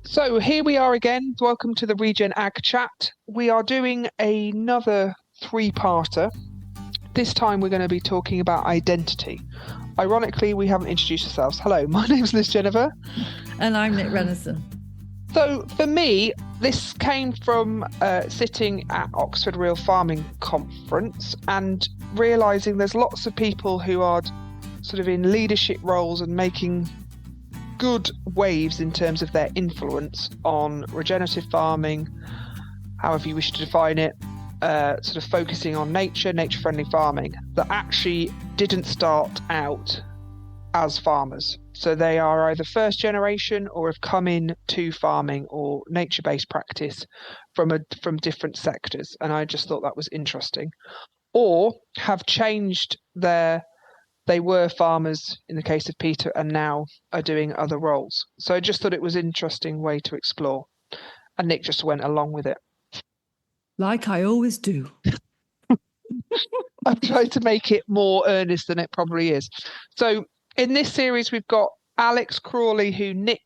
So here we are again. Welcome to the ReGen Ag Chat. We are doing another three-parter. This time we're going to be talking about identity. Ironically, we haven't introduced ourselves. Hello, my name's Genever. And I'm Nic Renison. So for me, this came from sitting at Oxford Real Farming Conference and realising there's lots of people who are sort of in leadership roles and making good waves in terms of their influence on regenerative farming, however you wish to define it, sort of focusing on nature-friendly farming, that actually didn't start out as farmers. So they are either first generation or have come in to farming or nature-based practice from different sectors. And I just thought that was interesting. Or have changed they were farmers in the case of Peter and now are doing other roles. So I just thought it was an interesting way to explore. And Nic just went along with it. Like I always do. I've tried to make it more earnest than it probably is. So in this series, we've got Alex Crawley, who Nic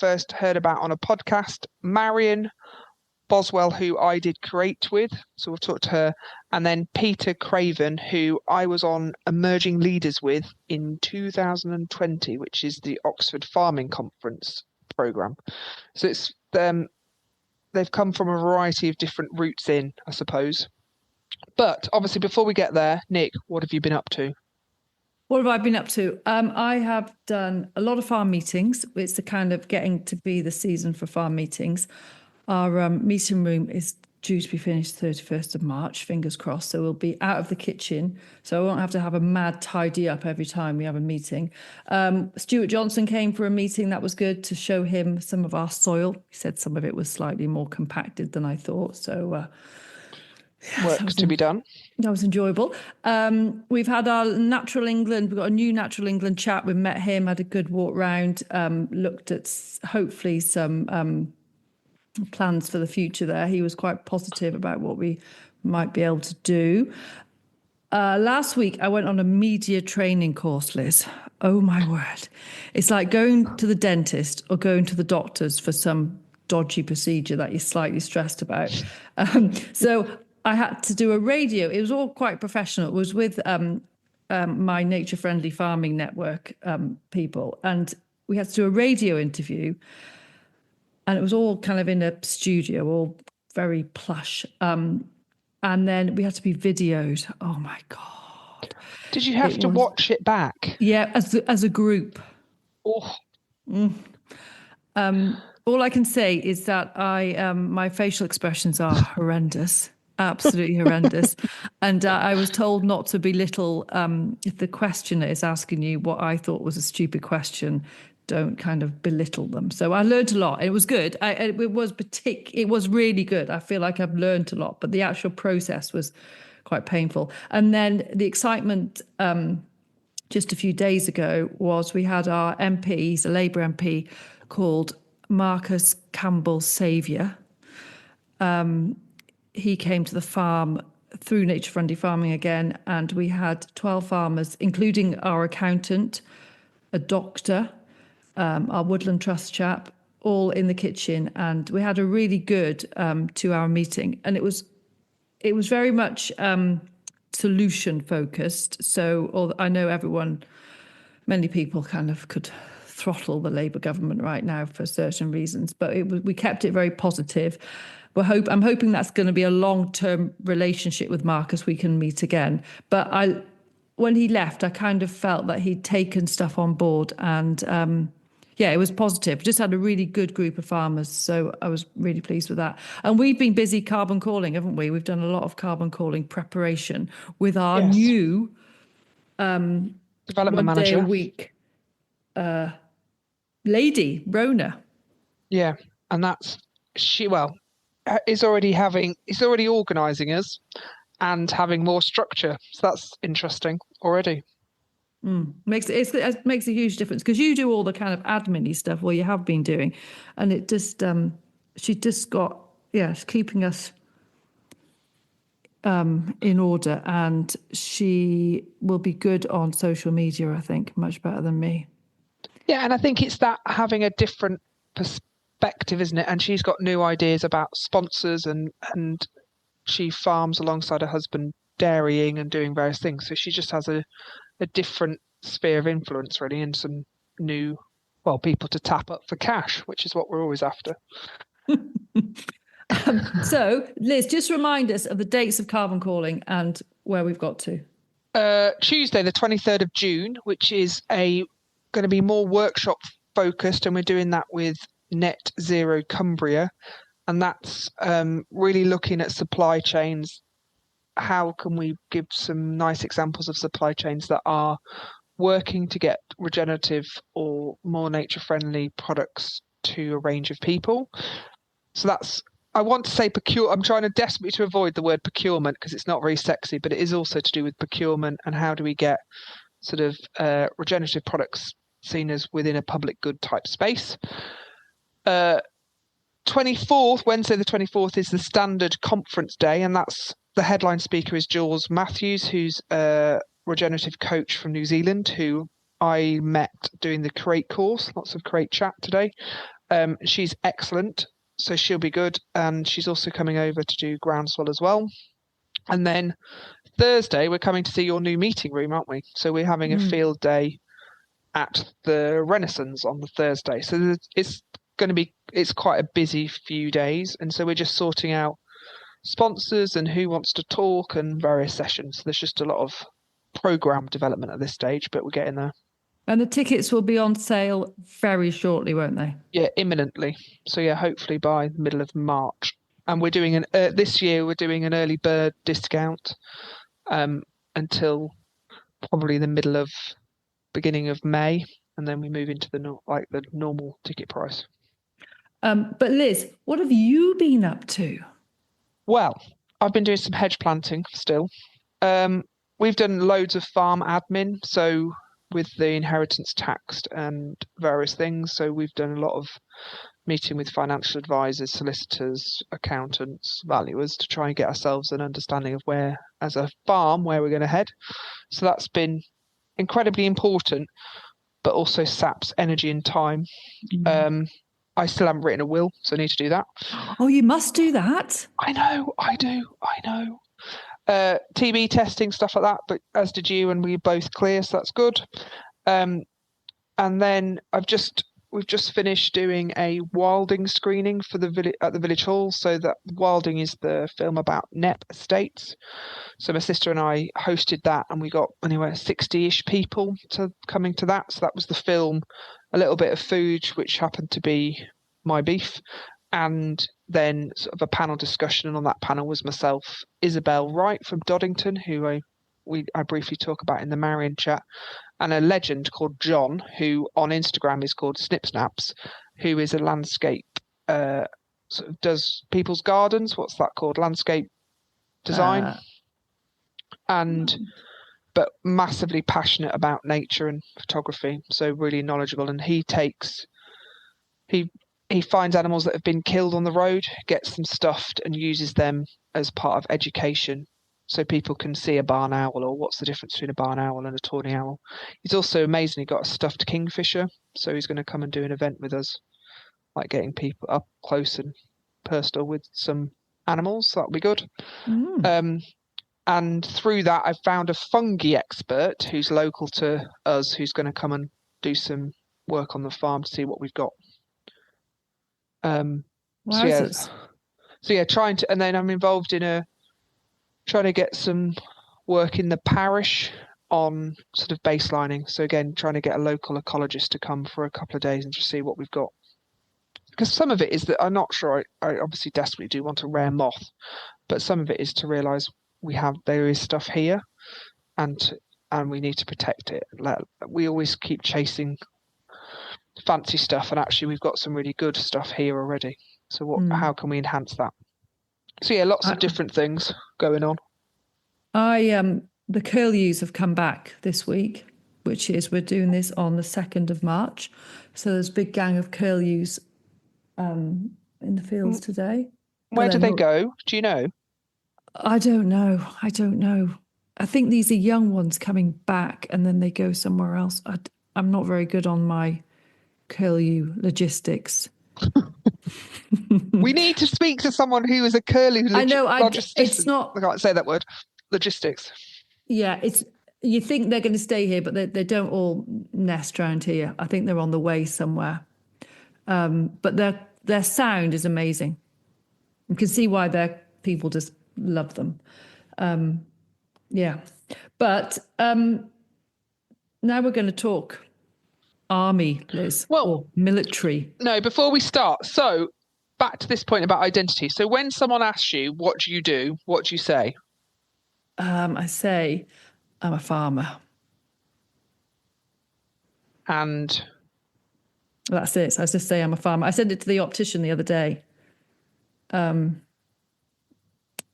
first heard about on a podcast, Marion Boswell, who I did Create with, so we'll talk to her, and then Peter Craven, who I was on Emerging Leaders with in 2020, which is the Oxford Farming Conference programme. So it's they've come from a variety of different routes in, I suppose. But obviously, before we get there, Nic, what have you been up to? What have I been up to? I have done a lot of farm meetings. It's the kind of getting to be the season for farm meetings. Our meeting room is due to be finished 31st of March, fingers crossed. So we'll be out of the kitchen. So I won't have to have a mad tidy up every time we have a meeting. Stuart Johnson came for a meeting. That was good to show him some of our soil. He said some of it was slightly more compacted than I thought. So work to be done. That was enjoyable. We've had our Natural England. We've got a new Natural England chap. We've met him, had a good walk round, looked at hopefully some plans for the future there. He was quite positive about what we might be able to do. Last week, I went on a media training course, Liz. Oh, my word. It's like going to the dentist or going to the doctors for some dodgy procedure that you're slightly stressed about. So I had to do a radio. It was all quite professional. It was with my Nature Friendly Farming Network people. And we had to do a radio interview. And it was all kind of in a studio, all very plush. And then we had to be videoed. Oh, my God. Did you have to watch it back? Yeah, as a group. Oh. All I can say is that my facial expressions are horrendous. Absolutely horrendous. And I was told not to belittle if the questioner is asking you what I thought was a stupid question. Don't kind of belittle them. So I learned a lot. It was good. It was really good. I feel like I've learned a lot, but the actual process was quite painful. And then the excitement just a few days ago was we had our MP, he's a Labour MP, called Marcus Campbell-Saviour. He came to the farm through Nature Friendly Farming again, and we had 12 farmers, including our accountant, a doctor, our Woodland Trust chap, all in the kitchen, and we had a really good 2-hour meeting, and it was very much solution focused. So I know many people kind of could throttle the Labour government right now for certain reasons, but we kept it very positive. I'm hoping that's going to be a long-term relationship with Marcus. We can meet again, but when he left, I kind of felt that he'd taken stuff on board, and it was positive. Just had a really good group of farmers, so I was really pleased with that. And we've been busy carbon calling, haven't we? We've done a lot of carbon calling preparation with our new development manager, 1 day a week lady, Rona. Yeah, and is already organising us and having more structure. So that's interesting already. It makes a huge difference because you do all the kind of admin-y stuff, you have been doing, and it just she just got it's keeping us in order, and she will be good on social media, I think, much better than me. Yeah, and I think it's that having a different perspective, isn't it? And she's got new ideas about sponsors, and she farms alongside her husband, dairying and doing various things. So she just has a different sphere of influence, really, and some new, well, people to tap up for cash, which is what we're always after. So, Liz, just remind us of the dates of Carbon Calling and where we've got to. Tuesday, the 23rd of June, which is going to be more workshop focused, and we're doing that with Net Zero Cumbria, and that's really looking at supply chains. How can we give some nice examples of supply chains that are working to get regenerative or more nature-friendly products to a range of people? So that's, I want to say procure. I'm trying to desperately to avoid the word procurement because it's not very sexy, but it is also to do with procurement and how do we get sort of regenerative products seen as within a public good type space. 24th, Wednesday the 24th, is the standard conference day, and that's the headline speaker is Jules Matthews, who's a regenerative coach from New Zealand, who I met doing the Create course. Lots of Create chat today. She's excellent, so she'll be good, and she's also coming over to do Groundswell as well. And then Thursday, we're coming to see your new meeting room, aren't we? So we're having a field day at the Renaissance on the Thursday. So it's going to be, it's quite a busy few days, and so we're just sorting out sponsors and who wants to talk and various sessions. There's just a lot of program development at this stage, but we're getting there. And the tickets will be on sale very shortly, won't they? Yeah, imminently. So yeah, hopefully by the middle of March. And we're doing this year we're doing an early bird discount until probably the beginning of May, and then we move into the normal ticket price. But Liz, what have you been up to? Well, I've been doing some hedge planting still. We've done loads of farm admin, so with the inheritance tax and various things. So we've done a lot of meeting with financial advisors, solicitors, accountants, valuers to try and get ourselves an understanding of where, as a farm, where we're going to head. So that's been incredibly important, but also saps energy and time. I still haven't written a will, so I need to do that. Oh, you must do that. I know, I do. TB testing, stuff like that, but as did you, and we were both clear, so that's good. And then we've just finished doing a wilding screening for at the village hall. So that wilding is the film about NEP estates. So my sister and I hosted that, and we got anywhere 60-ish people coming to that. So that was the film, a little bit of food, which happened to be my beef, and then sort of a panel discussion. And on that panel was myself, Isabel Wright from Doddington, who I briefly talk about in the Marion chat, and a legend called John, who on Instagram is called Snip Snaps, who is a landscape, sort of does people's gardens. What's that called? Landscape design. But massively passionate about nature and photography. So really knowledgeable. And he finds animals that have been killed on the road, gets them stuffed and uses them as part of education. So people can see a barn owl, or what's the difference between a barn owl and a tawny owl. He's also amazingly got a stuffed kingfisher, so he's going to come and do an event with us, like getting people up close and personal with some animals. So that'll be good. And through that, I've found a fungi expert who's local to us, who's going to come and do some work on the farm to see what we've got. So trying to, and then I'm involved in trying to get some work in the parish on sort of baselining. So again, trying to get a local ecologist to come for a couple of days and just see what we've got. Because some of it is that I'm not sure, I obviously desperately do want a rare moth, but some of it is to realise there is stuff here, and we need to protect it. We always keep chasing fancy stuff, and actually we've got some really good stuff here already. So how can we enhance that? So yeah, lots of different things going on. The curlews have come back this week, which is, we're doing this on the 2nd of March. So there's a big gang of curlews in the fields today. Where do they go? Do you know? I don't know. I think these are young ones coming back, and then they go somewhere else. I'm not very good on my curlew logistics. We need to speak to someone who is a curly logistician. It's not. I can't say that word. Logistics. Yeah, you think they're going to stay here, but they don't all nest around here. I think they're on the way somewhere. But their sound is amazing. You can see why their people just love them. Yeah, but now we're going to talk army, Liz, or military. No, before we start, so back to this point about identity. So when someone asks you, what do? What do you say? I say, I'm a farmer. And? That's it. So I just say I'm a farmer. I sent it to the optician the other day. And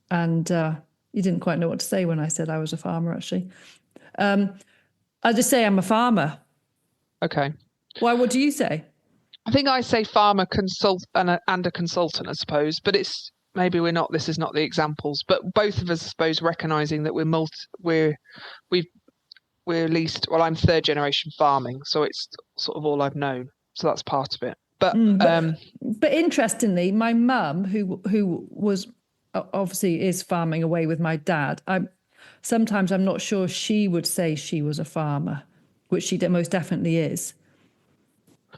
you didn't quite know what to say when I said I was a farmer, actually. I just say I'm a farmer. Okay. Why? What do you say? I think I say farmer, and a consultant, I suppose. But it's maybe we're not. This is not the examples. But both of us, I suppose, recognising that we're at least. Well, I'm third generation farming, so it's sort of all I've known. So that's part of it. But interestingly, my mum, who was obviously is farming away with my dad. Sometimes I'm not sure she would say she was a farmer, which she most definitely is.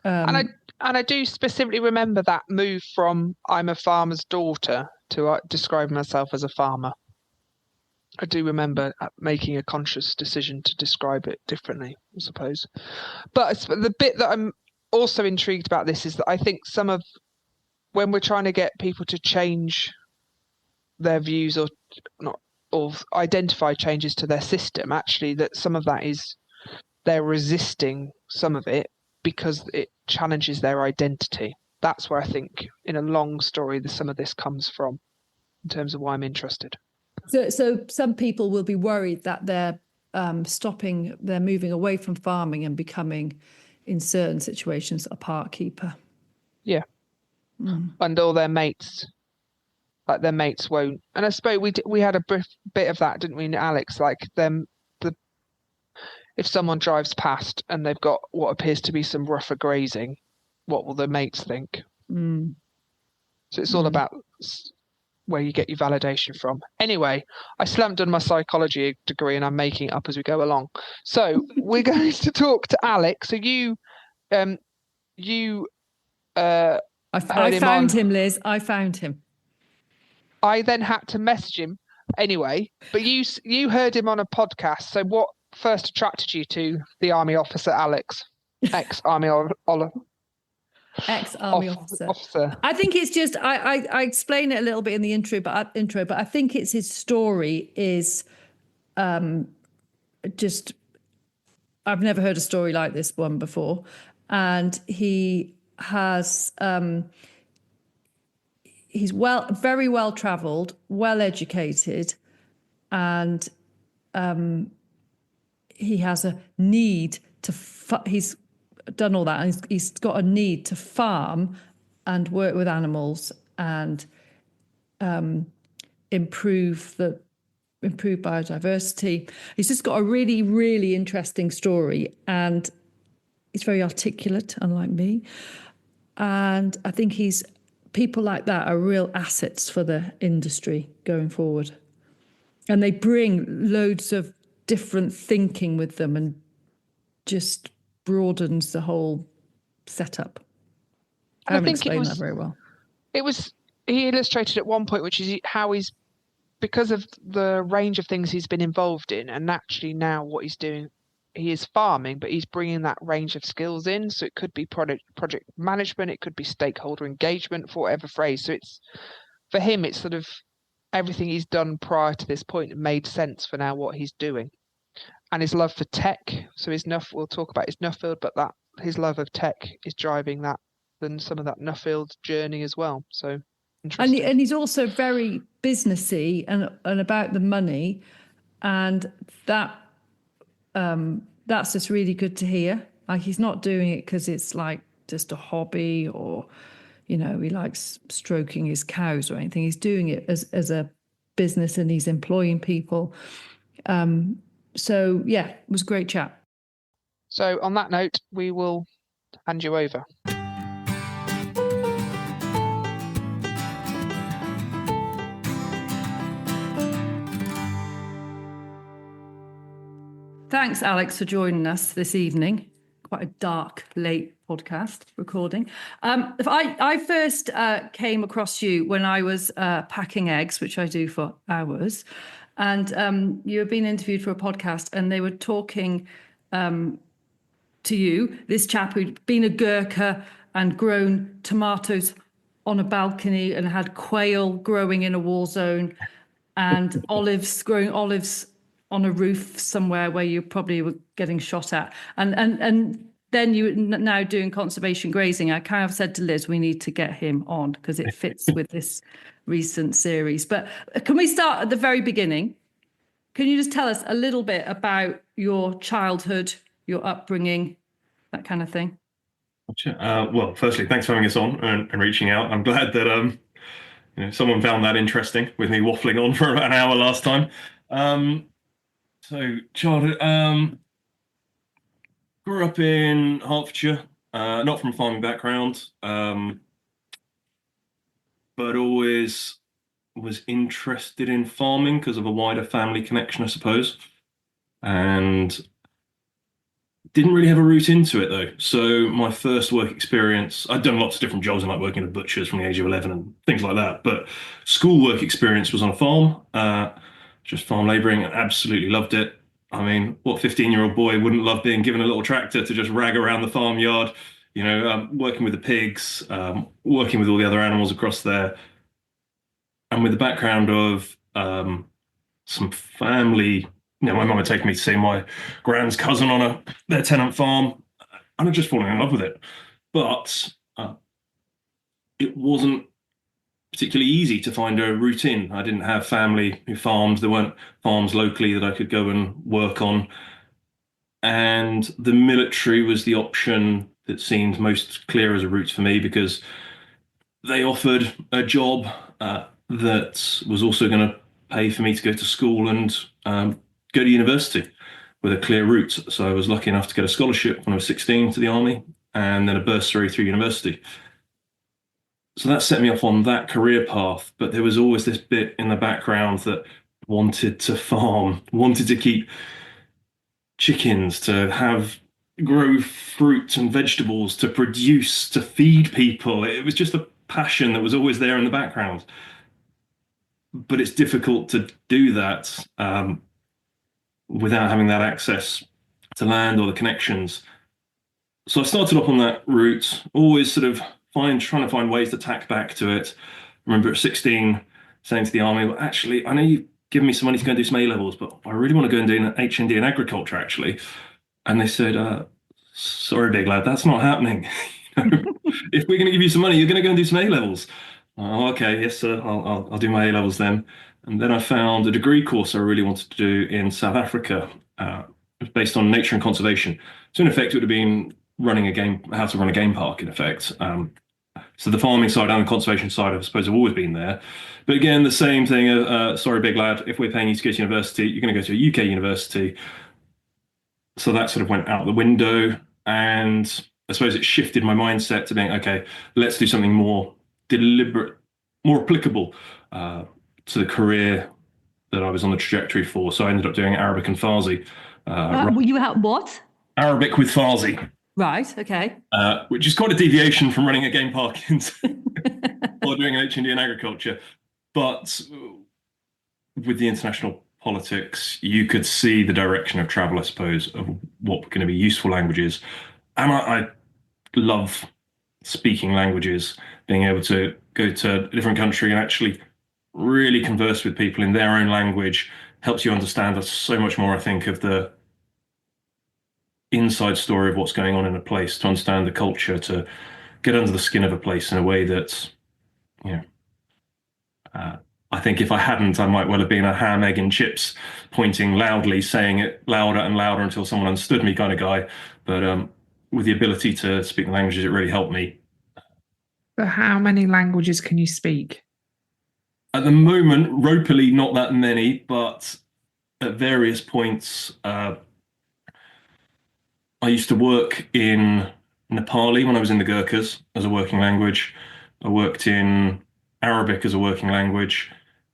And I do specifically remember that move from I'm a farmer's daughter to describe myself as a farmer. I do remember making a conscious decision to describe it differently, I suppose. But the bit that I'm also intrigued about this is that I think when we're trying to get people to change their views or identify changes to their system, actually that some of that is they're resisting some of it because it challenges their identity. That's where I think in a long story some of this comes from in terms of why I'm interested. So some people will be worried that they're moving away from farming and becoming, in certain situations, a park keeper. Yeah. And all their mates won't. And I suppose we had a bit of that, didn't we, Alex? Like if someone drives past and they've got what appears to be some rougher grazing, what will the mates think? So it's all about where you get your validation from. Anyway, I still haven't done my psychology degree and I'm making it up as we go along. So we're going to talk to Alex. So I found him, Liz. I found him. I then had to message him anyway, but you heard him on a podcast. So what first attracted you to the army officer, Alex? Ex-army officer. I think it's just I explain it a little bit in the intro, but I think it's his story is just I've never heard a story like this one before, and he has he's very well travelled, well educated, and he has a need to. He's done all that, and he's got a need to farm and work with animals and improve biodiversity. He's just got a really, really interesting story, and he's very articulate, unlike me. And I think people like that are real assets for the industry going forward. And they bring loads of different thinking with them and just broadens the whole setup. I haven't explained that very well. He illustrated at one point, which is how because of the range of things he's been involved in, and naturally now what he's doing, he is farming, but he's bringing that range of skills in. So it could be project management, it could be stakeholder engagement, for whatever phrase. So for him, it's sort of everything he's done prior to this point made sense for now what he's doing. And his love for tech, so we'll talk about his Nuffield, but that his love of tech is driving that, and some of that Nuffield journey as well. So interesting. And he's also very businessy and about the money, and that's just really good to hear. Like, he's not doing it because it's like just a hobby, or he likes stroking his cows or anything. He's doing it as a business, and he's employing people. So, yeah, it was a great chat. So on that note, we will hand you over. thanks, Alex, for joining us this evening. Quite a dark, late podcast recording. I first came across you when I was packing eggs, which I do for hours. And you were being interviewed for a podcast, and they were talking to you, this chap who'd been a Gurkha and grown tomatoes on a balcony and had quail growing in a war zone and growing olives on a roof somewhere where you probably were getting shot at. And then you now doing conservation grazing. I kind of said to Liz, we need to get him on because it fits with this recent series. But can we start at the very beginning? Can you just tell us a little bit about your childhood, your upbringing, that kind of thing? Well, firstly, thanks for having us on and reaching out. I'm glad that someone found that interesting with me waffling on for an hour last time. So childhood, grew up in Hertfordshire, not from a farming background, but always was interested in farming because of a wider family connection, I suppose, and didn't really have a route into it though. So my first work experience, I'd done lots of different jobs, and like working at butchers from the age of 11 and things like that. But school work experience was on a farm, just farm labouring, and absolutely loved it. I mean, what 15-year-old boy wouldn't love being given a little tractor to just rag around the farmyard, working with the pigs, working with all the other animals across there. And with the background of some family, my mum had taken me to see my grand's cousin on their tenant farm, and I'd just fallen in love with it. But it wasn't particularly easy to find a route in. I didn't have family who farmed. There weren't farms locally that I could go and work on. And the military was the option that seemed most clear as a route for me, because they offered a job that was also going to pay for me to go to school and go to university with a clear route. So I was lucky enough to get a scholarship when I was 16 to the army, and then a bursary through university. So that set me off on that career path. But there was always this bit in the background that wanted to farm, wanted to keep chickens, to grow fruit and vegetables, to produce, to feed people. It was just a passion that was always there in the background. But it's difficult to do that without having that access to land or the connections. So I started off on that route, always sort of trying to find ways to tack back to it. I remember at 16 saying to the army, well, actually, I know you've given me some money to go and do some A-levels, but I really want to go and do an HND in agriculture, actually. And they said, sorry, big lad, that's not happening. If we're going to give you some money, you're going to go and do some A-levels. Oh, okay, yes, sir, I'll do my A-levels then. And then I found a degree course I really wanted to do in South Africa, based on nature and conservation. So in effect, it would have been how to run a game park, in effect. So the farming side and the conservation side, I suppose, have always been there. But again, the same thing, sorry, big lad, if we're paying you to go to university, you're going to go to a UK university. So that sort of went out the window. And I suppose it shifted my mindset to being, okay, let's do something more deliberate, more applicable to the career that I was on the trajectory for. So I ended up doing Arabic and Farsi. You had what? Arabic with Farsi. Right, okay. Which is quite a deviation from running a game park or doing an HND in agriculture. But with the international politics, you could see the direction of travel, I suppose, of what were going to be useful languages. And I love speaking languages, being able to go to a different country and actually really converse with people in their own language helps you understand so much more, I think, of the inside story of what's going on in a place, to understand the culture, to get under the skin of a place in a way that, I think if I hadn't, I might well have been a ham, egg, and chips, pointing loudly, saying it louder and louder until someone understood me kind of guy. But with the ability to speak the languages, it really helped me. But how many languages can you speak? At the moment, ropily, not that many, but at various points, I used to work in Nepali when I was in the Gurkhas as a working language. I worked in Arabic as a working language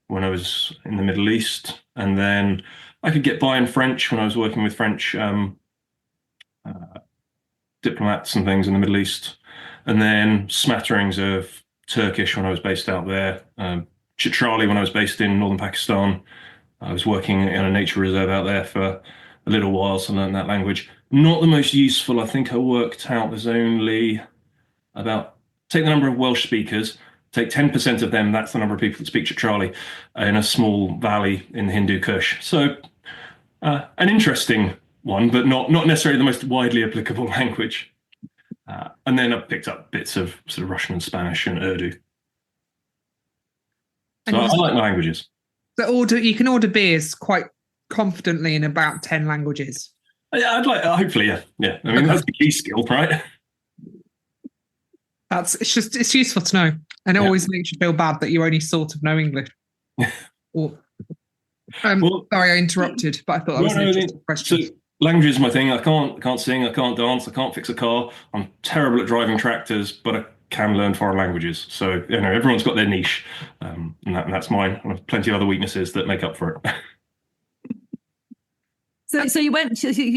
when I was in the Middle East. And then I could get by in French when I was working with French diplomats and things in the Middle East, and then smatterings of Turkish when I was based out there. Chitrali when I was based in northern Pakistan. I was working in a nature reserve out there for a little while, so I learned that language. Not the most useful. I think I worked out there's only about, take the number of Welsh speakers, take 10% of them, that's the number of people that speak Chitrali in a small valley in the Hindu Kush. So an interesting one, but not necessarily the most widely applicable language. And then I picked up bits of sort of Russian and Spanish and Urdu. So I like languages. So you can order beers quite confidently in about 10 languages. Yeah, I'd like, hopefully, yeah. Yeah. I mean, that's the key skill, right? It's useful to know. And it always makes you feel bad that you only sort of know English. Well, sorry, I interrupted, but I thought that was an interesting question. So language is my thing. I can't sing, I can't dance, I can't fix a car. I'm terrible at driving tractors, but I can learn foreign languages. So, everyone's got their niche, and that's mine. I have plenty of other weaknesses that make up for it. So you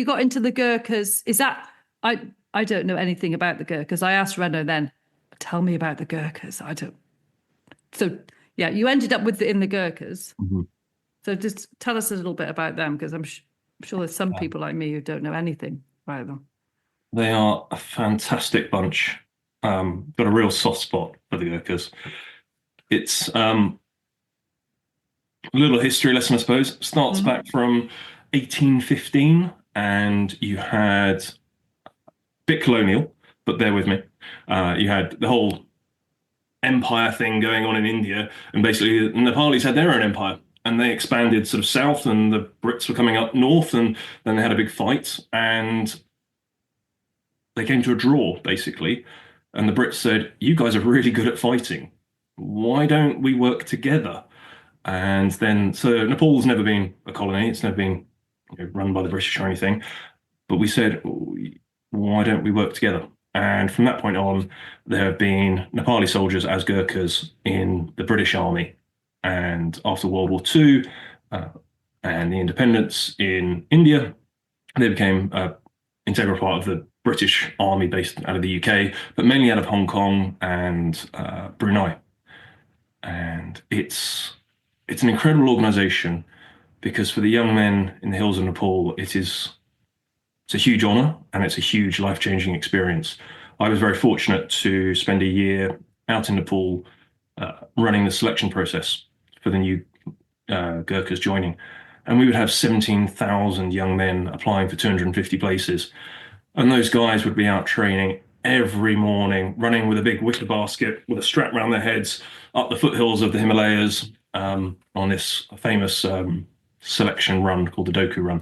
got into the Gurkhas. Is that, I don't know anything about the Gurkhas. I asked Reno then, tell me about the Gurkhas. I don't. So yeah, you ended up in the Gurkhas. Mm-hmm. So just tell us a little bit about them, because I'm sure there's some people like me who don't know anything about them. They are a fantastic bunch. Got a real soft spot for the Gurkhas. It's a little history lesson, I suppose. It starts back from 1815, and you had a bit colonial, but bear with me. You had the whole empire thing going on in India, and basically the Nepalis had their own empire, and they expanded sort of south, and the Brits were coming up north, and then they had a big fight, and they came to a draw, basically. And the Brits said, you guys are really good at fighting. Why don't we work together? And then, so Nepal's never been a colony. It's never been run by the British or anything. But we said, why don't we work together? And from that point on, there have been Nepali soldiers as Gurkhas in the British Army. And after World War II and the independence in India, they became an integral part of the British Army based out of the UK, but mainly out of Hong Kong and Brunei. And it's an incredible organization, because for the young men in the hills of Nepal, it's a huge honor, and it's a huge life-changing experience. I was very fortunate to spend a year out in Nepal running the selection process for the new Gurkhas joining. And we would have 17,000 young men applying for 250 places. And those guys would be out training every morning, running with a big wicker basket with a strap around their heads up the foothills of the Himalayas on this famous selection run called the Doku Run.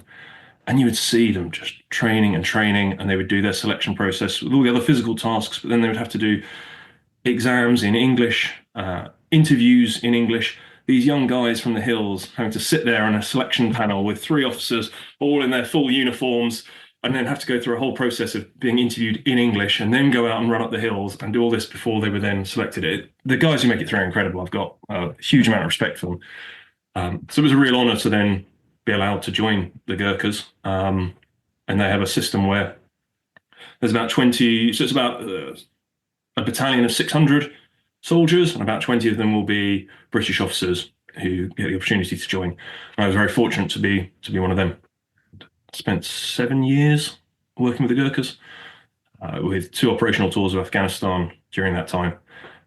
And you would see them just training, and they would do their selection process with all the other physical tasks, but then they would have to do exams in English, interviews in English. These young guys from the hills having to sit there on a selection panel with 3 officers, all in their full uniforms, and then have to go through a whole process of being interviewed in English, and then go out and run up the hills and do all this before they were then selected. The guys who make it through are incredible. I've got a huge amount of respect for them. So it was a real honor to then be allowed to join the Gurkhas. And they have a system where there's about 20, so it's about a battalion of 600 soldiers, and about 20 of them will be British officers who get the opportunity to join. And I was very fortunate to be one of them. Spent 7 years working with the Gurkhas, with 2 operational tours of Afghanistan during that time.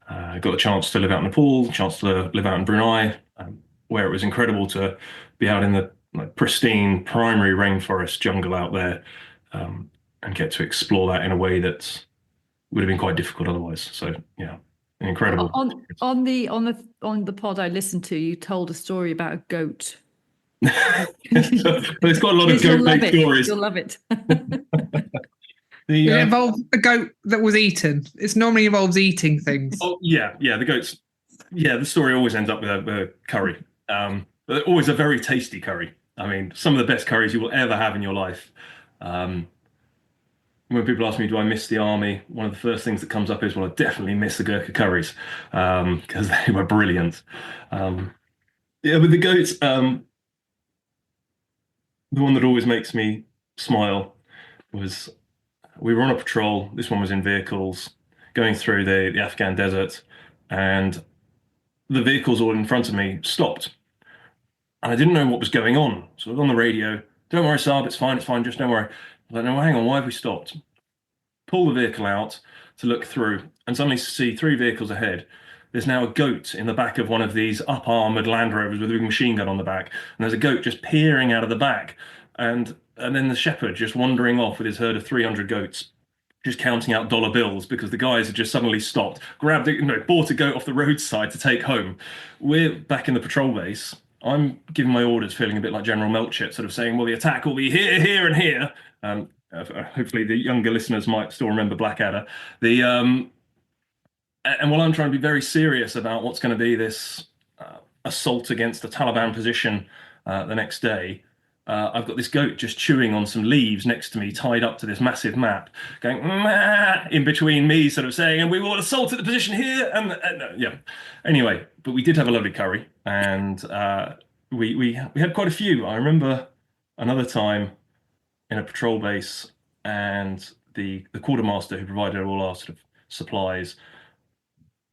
I got a chance to live out in Nepal, a chance to live out in Brunei, where it was incredible to be out in the pristine primary rainforest jungle out there, and get to explore that in a way that would have been quite difficult otherwise. So yeah, incredible. On the pod I listened to, you told a story about a goat. There's quite a lot of goat-based stories. You'll love it. It involved a goat that was eaten. It normally involves eating things. Oh yeah, the goats. Yeah, the story always ends up with a curry. But always a very tasty curry. I mean, some of the best curries you will ever have in your life. When people ask me, do I miss the army? One of the first things that comes up is, well, I definitely miss the Gurkha curries, because they were brilliant. With the goats, the one that always makes me smile was we were on a patrol. This one was in vehicles going through the Afghan desert, and the vehicles all in front of me stopped. And I didn't know what was going on. So I was on the radio. Don't worry, Saab, it's fine, just don't worry. I was like, no, hang on, why have we stopped? Pull the vehicle out to look through and suddenly see 3 vehicles ahead. There's now a goat in the back of one of these up-armored Land Rovers with a big machine gun on the back. And there's a goat just peering out of the back. And then the shepherd just wandering off with his herd of 300 goats, just counting out dollar bills because the guys had just suddenly stopped, grabbed it, bought a goat off the roadside to take home. We're back in the patrol base. I'm giving my orders, feeling a bit like General Melchett, sort of saying, well, the attack will be here, here, and here. Hopefully the younger listeners might still remember Blackadder. And while I'm trying to be very serious about what's going to be this assault against the Taliban position the next day, I've got this goat just chewing on some leaves next to me, tied up to this massive map, going in between me, sort of saying, and we will assault at the position here. And yeah, anyway, but we did have a lovely curry, and we had quite a few. I remember another time in a patrol base, and the quartermaster who provided all our sort of supplies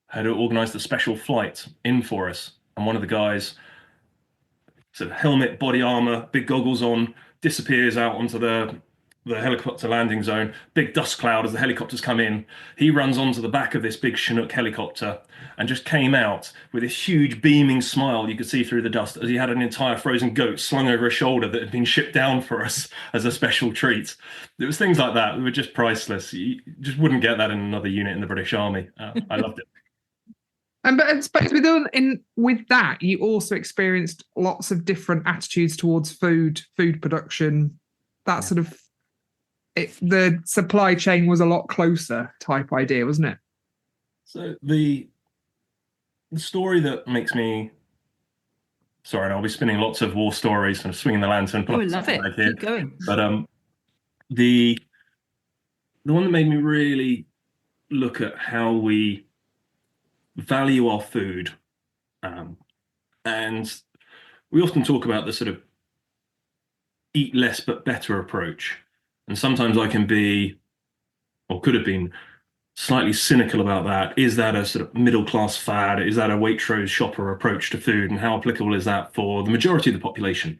had organised a special flight in for us, and one of the guys, sort of helmet, body armor, big goggles on, disappears out onto the helicopter landing zone. Big dust cloud as the helicopters come in. He runs onto the back of this big Chinook helicopter and just came out with this huge beaming smile you could see through the dust as he had an entire frozen goat slung over his shoulder that had been shipped down for us as a special treat. It was things like that. They were just priceless. You just wouldn't get that in another unit in the British Army. I loved it. But I suppose with that, you also experienced lots of different attitudes towards food production. That sort of the supply chain was a lot closer type idea, wasn't it? So the story that makes me sorry, and I'll be spinning lots of war stories and swinging the lantern. Oh, I love it. Keep going. But the one that made me really look at how we value our food, and we often talk about the sort of eat less but better approach, and sometimes I can be, or could have been, slightly cynical about that. Is that a sort of middle class fad? Is that a Waitrose shopper approach to food, and how applicable is that for the majority of the population?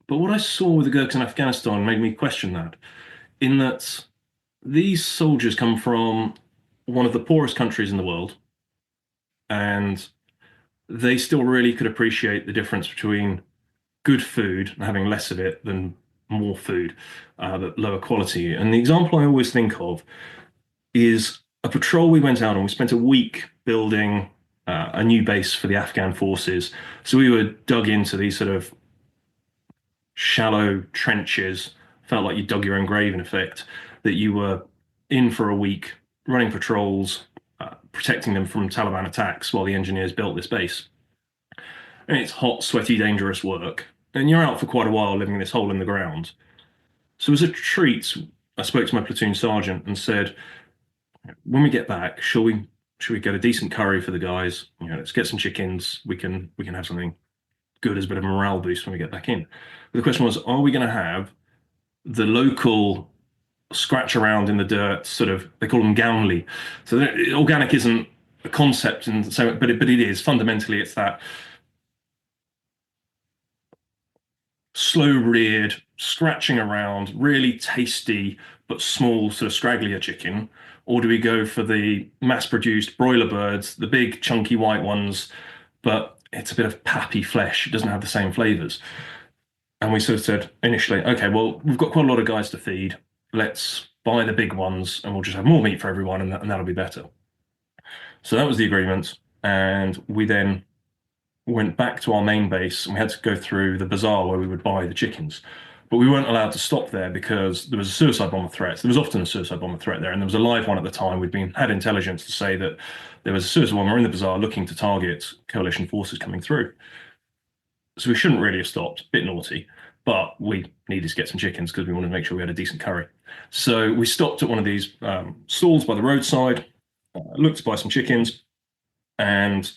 But what I saw with the Gurkhas in Afghanistan made me question that, in that these soldiers come from one of the poorest countries in the world, and they still really could appreciate the difference between good food and having less of it than more food, but lower quality. And the example I always think of is a patrol we went out on. We spent a week building a new base for the Afghan forces. So we were dug into these sort of shallow trenches, felt like you dug your own grave in effect, that you were in for a week, running patrols, protecting them from Taliban attacks while the engineers built this base. And it's hot, sweaty, dangerous work. And you're out for quite a while living in this hole in the ground. So as a treat, I spoke to my platoon sergeant and said, when we get back, shall we get a decent curry for the guys? Let's get some chickens. We can have something good as a bit of a morale boost when we get back in. But the question was, are we going to have the local scratch around in the dirt, sort of, they call them Gownley. So organic isn't a concept, and so, but it is fundamentally, it's that slow reared, scratching around, really tasty but small, sort of scragglier chicken, or do we go for the mass produced broiler birds, the big chunky white ones, but it's a bit of pappy flesh, it doesn't have the same flavors? And we sort of said initially, okay, well, we've got quite a lot of guys to feed. Let's buy the big ones and we'll just have more meat for everyone, and that'll be better. So that was the agreement. And we then went back to our main base, and we had to go through the bazaar where we would buy the chickens. But we weren't allowed to stop there because there was a suicide bomber threat. There was often a suicide bomber threat there, and there was a live one at the time. Had intelligence to say that there was a suicide bomber in the bazaar looking to target coalition forces coming through. So we shouldn't really have stopped, a bit naughty, but we needed to get some chickens because we wanted to make sure we had a decent curry. So we stopped at one of these stalls by the roadside, looked to buy some chickens, and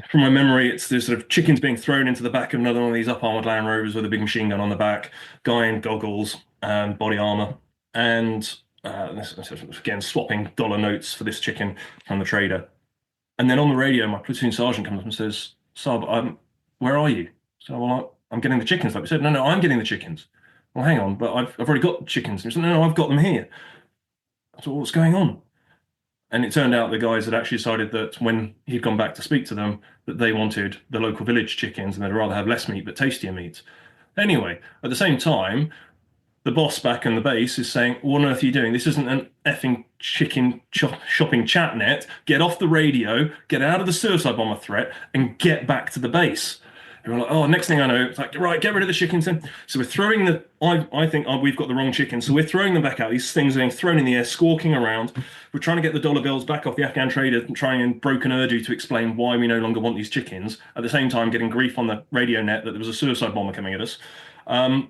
from my memory, it's the sort of chickens being thrown into the back of another one of these up-armored Land Rovers with a big machine gun on the back, guy in goggles and body armor, and again swapping dollar notes for this chicken from the trader. And then on the radio, my platoon sergeant comes up and says, "Sub, where are you?" So, well, I'm getting the chickens, like we said. No, I'm getting the chickens. Well, hang on, but I've already got the chickens. He said, no, I've got them here. I thought, what's going on? And it turned out the guys had actually decided that when he'd gone back to speak to them, that they wanted the local village chickens and they'd rather have less meat but tastier meat. Anyway, at the same time, the boss back in the base is saying, what on earth are you doing? This isn't an effing chicken shopping chat net. Get off the radio, get out of the suicide bomber threat, and get back to the base. And we're like, oh, next thing I know, it's like, right, get rid of the chickens then. So we're throwing I think we've got the wrong chickens. So we're throwing them back out. These things are being thrown in the air, squawking around. We're trying to get the dollar bills back off the Afghan trader and trying in broken Urdu to explain why we no longer want these chickens. At the same time, getting grief on the radio net that there was a suicide bomber coming at us. And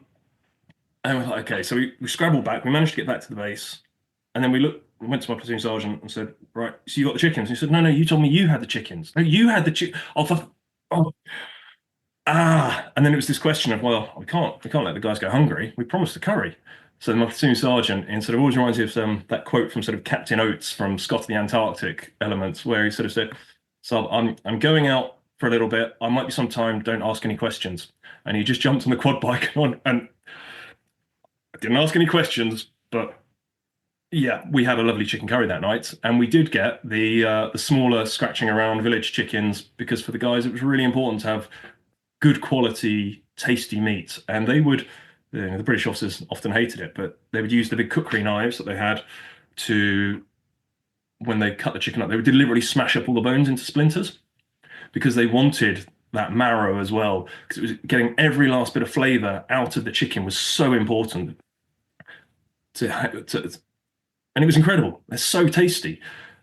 we're like, okay, so we scrabbled back. We managed to get back to the base. And then we went to my platoon sergeant and said, right, so you got the chickens? And he said, no, you told me you had the chickens. No, you had the chickens. And then it was this question of, well, we can't let the guys go hungry. We promised the curry. So my platoon sergeant, and sort of always reminds me of that quote from sort of Captain Oates from Scott of the Antarctic Elements, where he sort of said, so I'm going out for a little bit. I might be some time. Don't ask any questions. And he just jumped on the quad bike and I didn't ask any questions, but yeah, we had a lovely chicken curry that night, and we did get the smaller scratching around village chickens because for the guys it was really important to have good quality, tasty meat. And they would, the British officers often hated it, but they would use the big cookery knives that they had to, when they cut the chicken up, they would deliberately smash up all the bones into splinters because they wanted that marrow as well, because it was getting every last bit of flavor out of the chicken was so important and it was incredible. They're so tasty.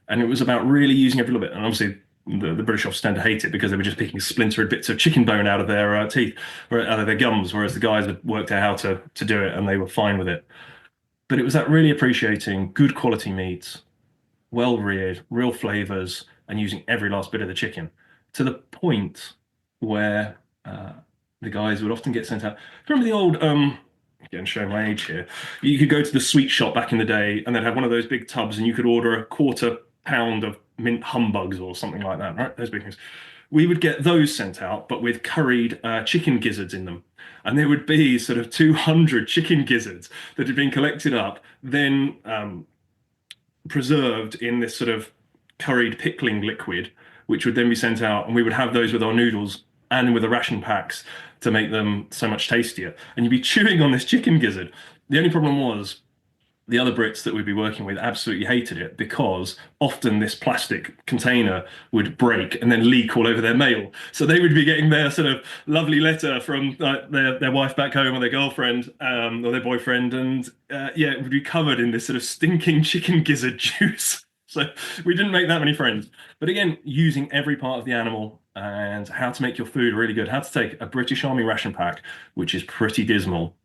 And it was about really using every little bit. And obviously the British officers tend to hate it because they were just picking splintered bits of chicken bone out of their teeth or out of their gums, whereas the guys had worked out how to do it and they were fine with it. But it was that really appreciating good quality meat, well reared, real flavors, and using every last bit of the chicken to the point where the guys would often get sent out. Remember the old, again, showing my age here, you could go to the sweet shop back in the day and they'd have one of those big tubs and you could order a quarter pound of mint humbugs or something like that, right? Those big things. We would get those sent out, but with curried chicken gizzards in them. And there would be sort of 200 chicken gizzards that had been collected up, then preserved in this sort of curried pickling liquid, which would then be sent out. And we would have those with our noodles and with the ration packs to make them so much tastier. And you'd be chewing on this chicken gizzard. The only problem was the other Brits that we'd be working with absolutely hated it because often this plastic container would break and then leak all over their mail. So they would be getting their sort of lovely letter from their wife back home or their girlfriend or their boyfriend. And it would be covered in this sort of stinking chicken gizzard juice. So we didn't make that many friends. But again, using every part of the animal and how to make your food really good, how to take a British Army ration pack, which is pretty dismal,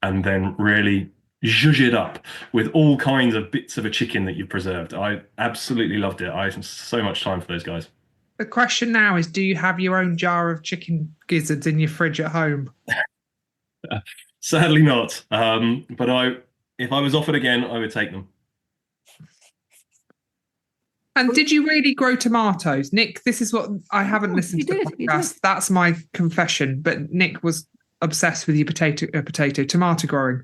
and then really zhuzh it up with all kinds of bits of a chicken that you've preserved. I absolutely loved it. I had so much time for those guys. The question now is, do you have your own jar of chicken gizzards in your fridge at home? Sadly not. But if I was offered again, I would take them. And did you really grow tomatoes? Nic, this is what I haven't listened to the podcast. That's my confession. But Nic was obsessed with your tomato growing.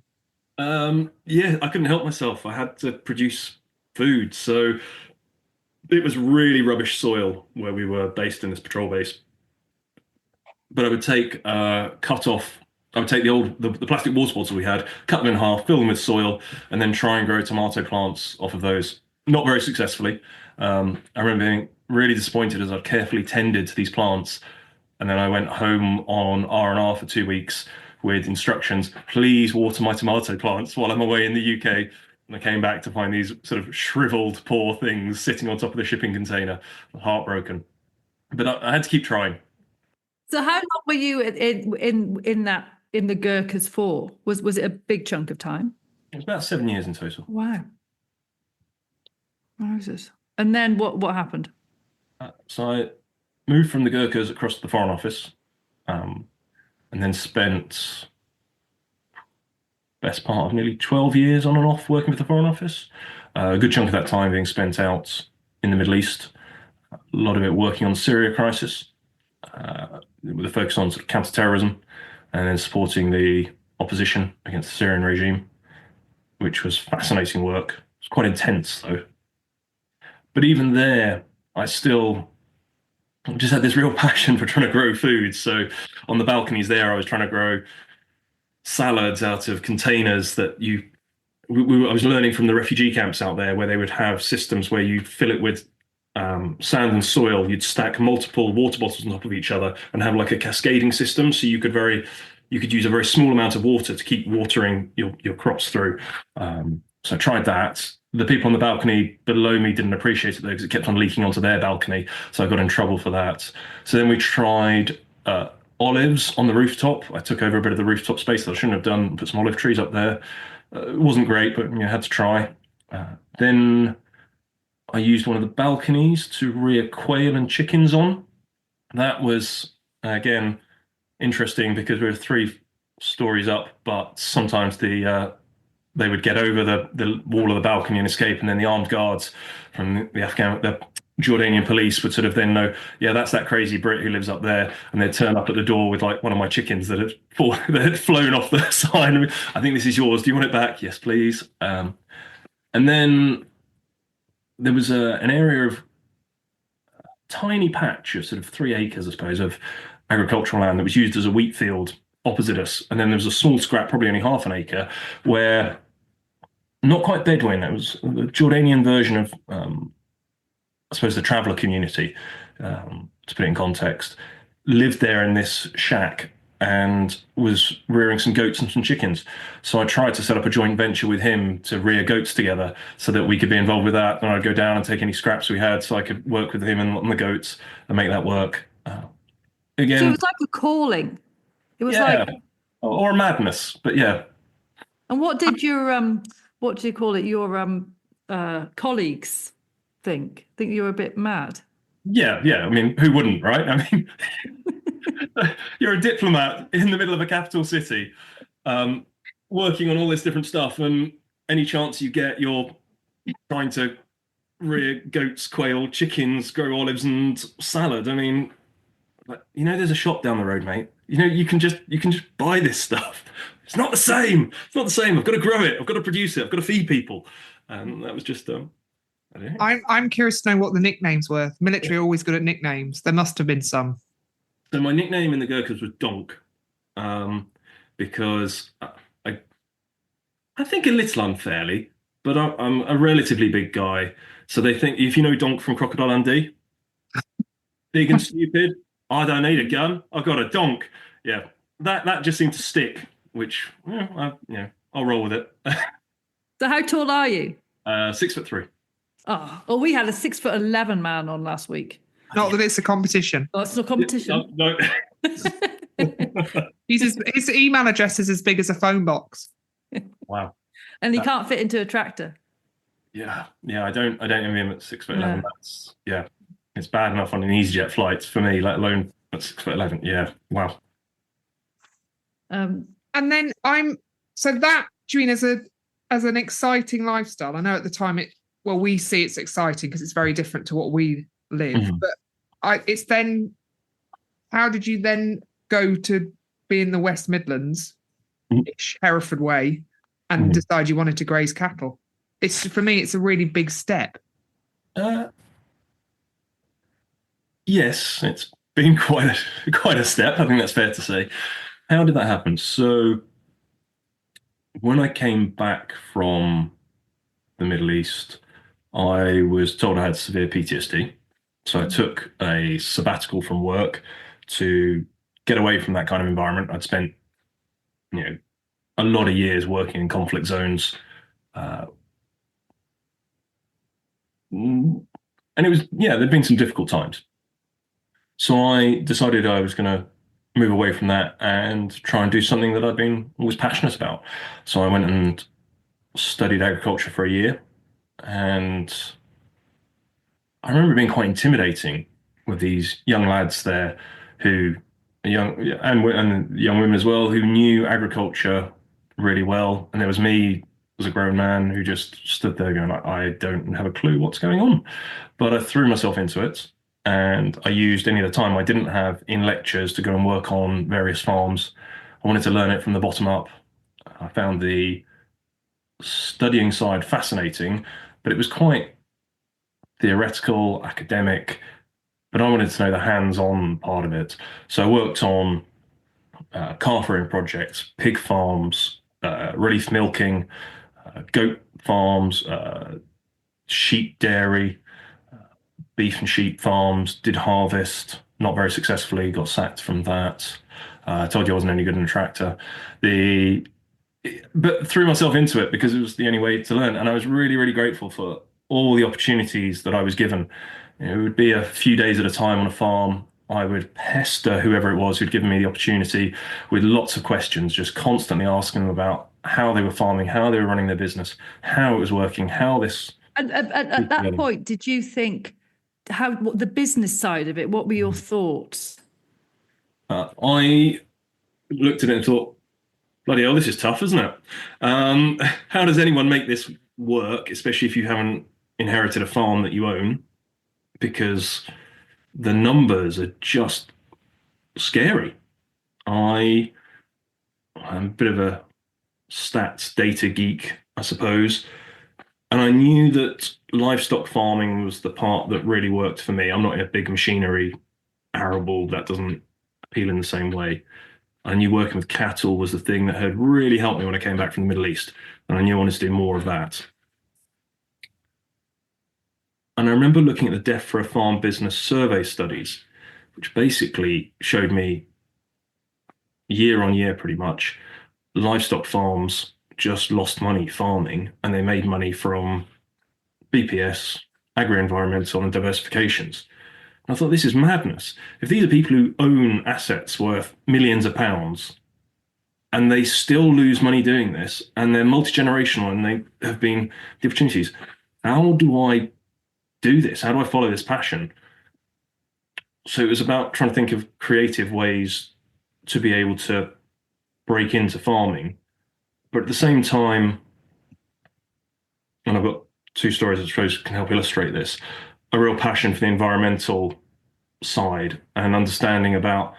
Yeah, I couldn't help myself. I had to produce food. So it was really rubbish soil where we were based in this patrol base. But I would take the plastic water bottles we had, cut them in half, fill them with soil, and then try and grow tomato plants off of those. Not very successfully. I remember being really disappointed as I carefully tended to these plants. And then I went home on R&R for 2 weeks with instructions, please water my tomato plants while I'm away in the UK. And I came back to find these sort of shriveled, poor things sitting on top of the shipping container, heartbroken. But I had to keep trying. So how long were you in the Gurkhas for? Was it a big chunk of time? It was about 7 years in total. Wow. Moses. And then what happened? So moved from the Gurkhas across to the Foreign Office, and then spent best part of nearly 12 years on and off working with the Foreign Office. A good chunk of that time being spent out in the Middle East, a lot of it working on the Syria crisis, with a focus on sort of counter-terrorism, and then supporting the opposition against the Syrian regime, which was fascinating work. It was quite intense, though. But even there, I still just had this real passion for trying to grow food. So on the balconies there, I was trying to grow salads out of containers that I was learning from the refugee camps out there, where they would have systems where you fill it with sand and soil. You'd stack multiple water bottles on top of each other and have like a cascading system. So you could use a very small amount of water to keep watering your crops through. So I tried that. The people on the balcony below me didn't appreciate it though, because it kept on leaking onto their balcony. So I got in trouble for that. So then we tried olives on the rooftop. I took over a bit of the rooftop space that I shouldn't have done, put some olive trees up there. It wasn't great, but I had to try. Then I used one of the balconies to rear quail and chickens on. That was, again, interesting because we were 3 stories up, but sometimes they would get over the wall of the balcony and escape, and then the armed guards from the Jordanian police would sort of then know, yeah, that's that crazy Brit who lives up there, and they'd turn up at the door with like one of my chickens that had flown off the side. I think this is yours. Do you want it back? Yes, please. And then there was an area of tiny patch of sort of 3 acres, I suppose, of agricultural land that was used as a wheat field opposite us. And then there was a small scrap, probably only half an acre, where not quite Bedouin, it was the Jordanian version of, I suppose, the traveller community, to put it in context, lived there in this shack and was rearing some goats and some chickens. So I tried to set up a joint venture with him to rear goats together so that we could be involved with that. And I'd go down and take any scraps we had so I could work with him on the goats and make that work. Again, So it was like a calling. It was like, or madness, but yeah. and what did your what do you call it? Your colleagues think you were a bit mad? Yeah. I mean, who wouldn't, right? I mean, you're a diplomat in the middle of a capital city, working on all this different stuff, and any chance you get, you're trying to rear goats, quail, chickens, grow olives, and salad. I mean, there's a shop down the road, mate. You can just buy this stuff. It's not the same. It's not the same. I've got to grow it. I've got to produce it. I've got to feed people. And that was just I don't know. I'm curious to know what the nicknames were. Military are always good at nicknames. There must have been some. So my nickname in the Gurkhas was Donk, because I think a little unfairly, but I'm a relatively big guy. So they think, if you know Donk from Crocodile Dundee, big and stupid. I don't need a gun. I've got a donk. Yeah, that just seemed to stick, which I'll roll with it. So how tall are you? 6'3". Oh, we had a 6'11" man on last week. Not that it's a competition. Oh, it's not competition. No. His email address is as big as a phone box. Wow. And he can't fit into a tractor. Yeah. I don't envy him at 6'11". That's it's bad enough on an EasyJet flight for me, let alone at 6'11". Yeah. Wow. And then do you mean as an exciting lifestyle? I know at the time we see it's exciting because it's very different to what we live. Mm-hmm. But it's then, how did you then go to be in the West Midlands, Hereford way, and decide you wanted to graze cattle? For me, it's a really big step. Yes, it's been quite a step. I think that's fair to say. How did that happen? So when I came back from the Middle East, I was told I had severe PTSD. So I took a sabbatical from work to get away from that kind of environment. I'd spent, a lot of years working in conflict zones. And it was, there'd been some difficult times. So I decided I was going to move away from that and try and do something that I'd been always passionate about. So I went and studied agriculture for a year, and I remember it being quite intimidating with these young lads there who young and young women as well who knew agriculture really well, and there was me as a grown man who just stood there going, I don't have a clue what's going on, but I threw myself into it, and I used any of the time I didn't have in lectures to go and work on various farms. I wanted to learn it from the bottom up. I found the studying side fascinating, but it was quite theoretical, academic, but I wanted to know the hands-on part of it. So I worked on calf rearing projects, pig farms, relief milking, goat farms, sheep dairy, beef and sheep farms, did harvest, not very successfully, got sacked from that. I told you I wasn't any good in a tractor. But threw myself into it because it was the only way to learn. And I was really, really grateful for all the opportunities that I was given. It would be a few days at a time on a farm. I would pester whoever it was who'd given me the opportunity with lots of questions, just constantly asking them about how they were farming, how they were running their business, how it was working, how this. And at that point, did you think what the business side of it? What were your thoughts? I looked at it and thought, bloody hell, this is tough, isn't it? How does anyone make this work, especially if you haven't inherited a farm that you own? Because the numbers are just scary. I'm a bit of a stats data geek, I suppose. And I knew that livestock farming was the part that really worked for me. I'm not in a big machinery arable, that doesn't appeal in the same way. I knew working with cattle was the thing that had really helped me when I came back from the Middle East. And I knew I wanted to do more of that. And I remember looking at the DEFRA Farm Business Survey studies, which basically showed me year on year pretty much, livestock farms just lost money farming, and they made money from BPS, agri-environmental and diversifications. And I thought, this is madness. If these are people who own assets worth millions of pounds and they still lose money doing this, and they're multi-generational and they have been the opportunities, how do I do this? How do I follow this passion? So it was about trying to think of creative ways to be able to break into farming. But at the same time, and I've got two stories I suppose can help illustrate this, a real passion for the environmental side and understanding about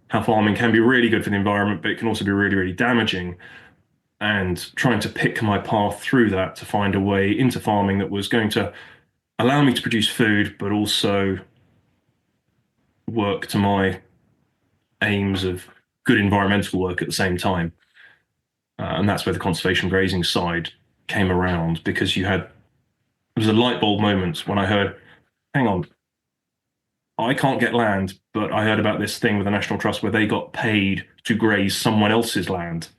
how farming can be really good for the environment, but it can also be really, really damaging. And trying to pick my path through that to find a way into farming that was going to allow me to produce food, but also work to my aims of good environmental work at the same time. And that's where the conservation grazing side came around, because it was a light bulb moment when I heard, hang on, I can't get land, but I heard about this thing with the National Trust where they got paid to graze someone else's land.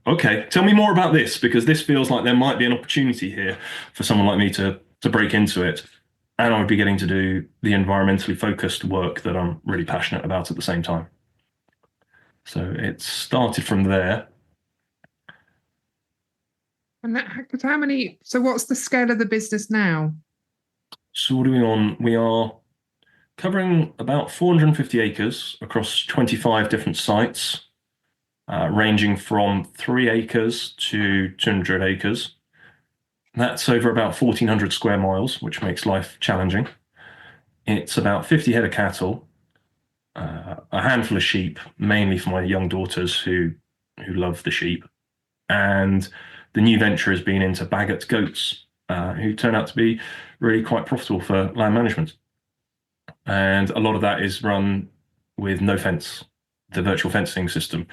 Okay, tell me more about this, because this feels like there might be an opportunity here for someone like me to break into it. And I would be getting to do the environmentally focused work that I'm really passionate about at the same time. So it started from there. And so what's the scale of the business now? So what are we on? We are covering about 450 acres across 25 different sites, ranging from 3 acres to 200 acres. That's over about 1,400 square miles, which makes life challenging. It's about 50 head of cattle, a handful of sheep, mainly for my young daughters who love the sheep. And the new venture has been into Bagot goats, who turn out to be really quite profitable for land management. And a lot of that is run with no fence, the virtual fencing system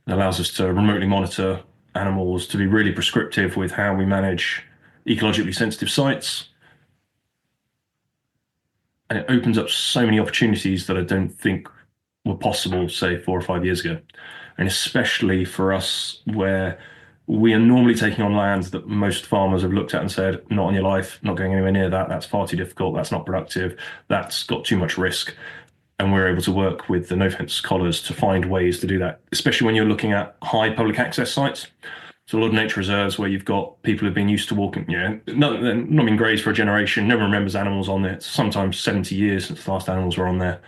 that allows us to remotely monitor animals, to be really prescriptive with how we manage ecologically sensitive sites. And it opens up so many opportunities that I don't think were possible, say, 4 or 5 years ago. And especially for us, where we are normally taking on lands that most farmers have looked at and said, not on your life, not going anywhere near that, that's far too difficult, that's not productive, that's got too much risk. And we're able to work with the no fence collars to find ways to do that, especially when you're looking at high public access sites. So a lot of nature reserves where you've got people who've been used to walking, not been grazed for a generation, no one remembers animals on there. It's sometimes 70 years since the last animals were on there.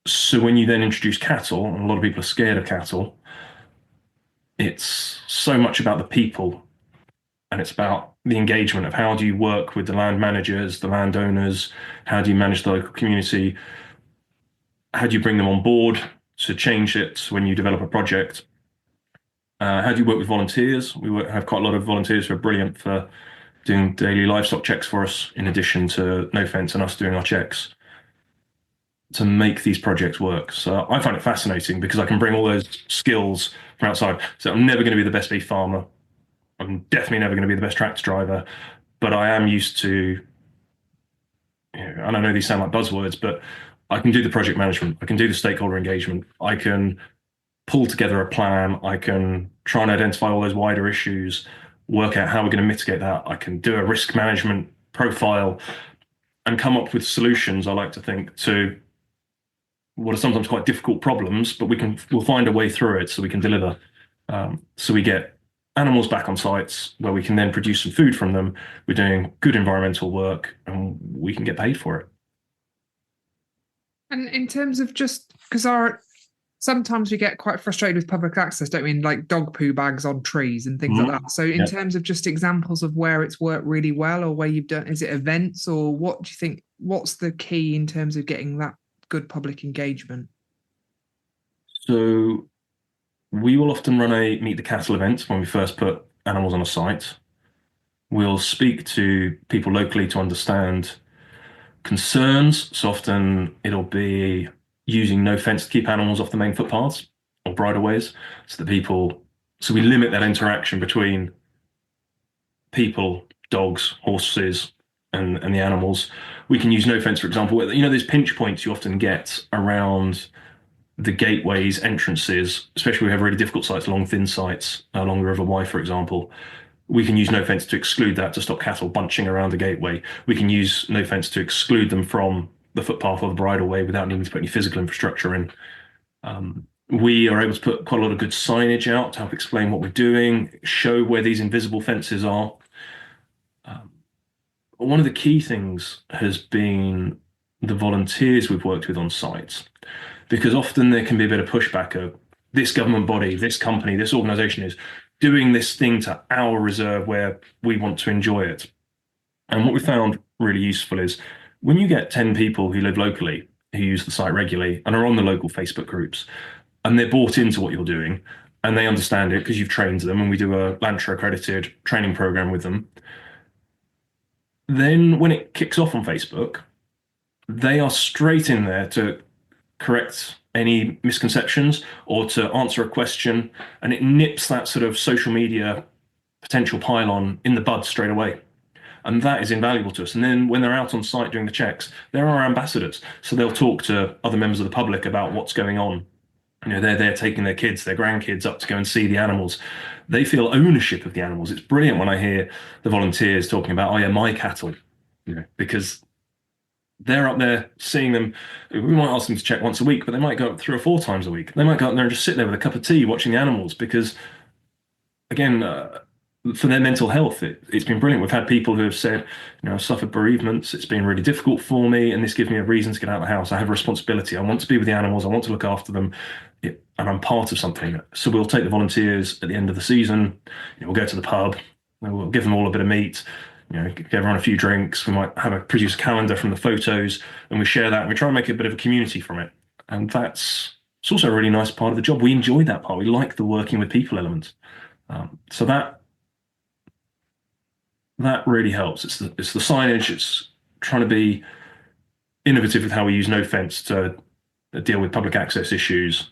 So when you then introduce cattle, and a lot of people are scared of cattle, it's so much about the people, and it's about the engagement of how do you work with the land managers, the landowners, how do you manage the local community, how do you bring them on board to change it when you develop a project, how do you work with volunteers? Have quite a lot of volunteers who are brilliant for doing daily livestock checks for us, in addition to No Fence and us doing our checks, to make these projects work. So I find it fascinating because I can bring all those skills from outside. So I'm never going to be the best beef farmer. I'm definitely never going to be the best tractor driver, but I am used to, and I know these sound like buzzwords, but I can do the project management. I can do the stakeholder engagement. I can pull together a plan. I can try and identify all those wider issues, work out how we're going to mitigate that. I can do a risk management profile and come up with solutions, I like to think, to what are sometimes quite difficult problems, but we'll find a way through it so we can deliver. So we get animals back on sites where we can then produce some food from them. We're doing good environmental work and we can get paid for it. And in terms of just because sometimes we get quite frustrated with public access, don't we? Like dog poo bags on trees and things like that. So in terms of just examples of where it's worked really well or where you've done, is it events or what do you think, what's the key in terms of getting that good public engagement? So we will often run a meet the cattle event when we first put animals on a site. We'll speak to people locally to understand concerns. So often it'll be using no fence to keep animals off the main footpaths or bridleways, so we limit that interaction between people, dogs, horses, and the animals. We can use no fence, for example. Those pinch points you often get around the gateways, entrances, especially we have really difficult sites, long, thin sites, along the River Wye, for example. We can use no fence to exclude that, to stop cattle bunching around the gateway. We can use no fence to exclude them from the footpath or the bridleway without needing to put any physical infrastructure in. We are able to put quite a lot of good signage out to help explain what we're doing, show where these invisible fences are. One of the key things has been the volunteers we've worked with on site, because often there can be a bit of pushback of this government body, this company, this organization is doing this thing to our reserve where we want to enjoy it. And what we found really useful is when you get 10 people who live locally, who use the site regularly and are on the local Facebook groups, and they're bought into what you're doing and they understand it because you've trained them, and we do a LANTRA accredited training program with them, then when it kicks off on Facebook, they are straight in there to correct any misconceptions or to answer a question, and it nips that sort of social media potential pylon in the bud straight away. And that is invaluable to us. And then when they're out on site doing the checks, they're our ambassadors. So they'll talk to other members of the public about what's going on. They're there taking their kids, their grandkids up to go and see the animals. They feel ownership of the animals. It's brilliant when I hear the volunteers talking about, oh yeah, my cattle, because they're up there seeing them. We might ask them to check once a week, but they might go up 3 or 4 times a week. They might go up there and just sit there with a cup of tea watching the animals because, again, for their mental health, it's been brilliant. We've had people who have said, I've suffered bereavements. It's been really difficult for me, and this gives me a reason to get out of the house. I have a responsibility. I want to be with the animals. I want to look after them, and I'm part of something. So we'll take the volunteers at the end of the season. We'll go to the pub. We'll give them all a bit of meat. Give everyone a few drinks. We might produce a calendar from the photos, and we share that. And we try and make a bit of a community from it, and it's also a really nice part of the job. We enjoy that part. We like the working with people element. So that really helps. It's the signage. It's trying to be innovative with how we use no fence to deal with public access issues,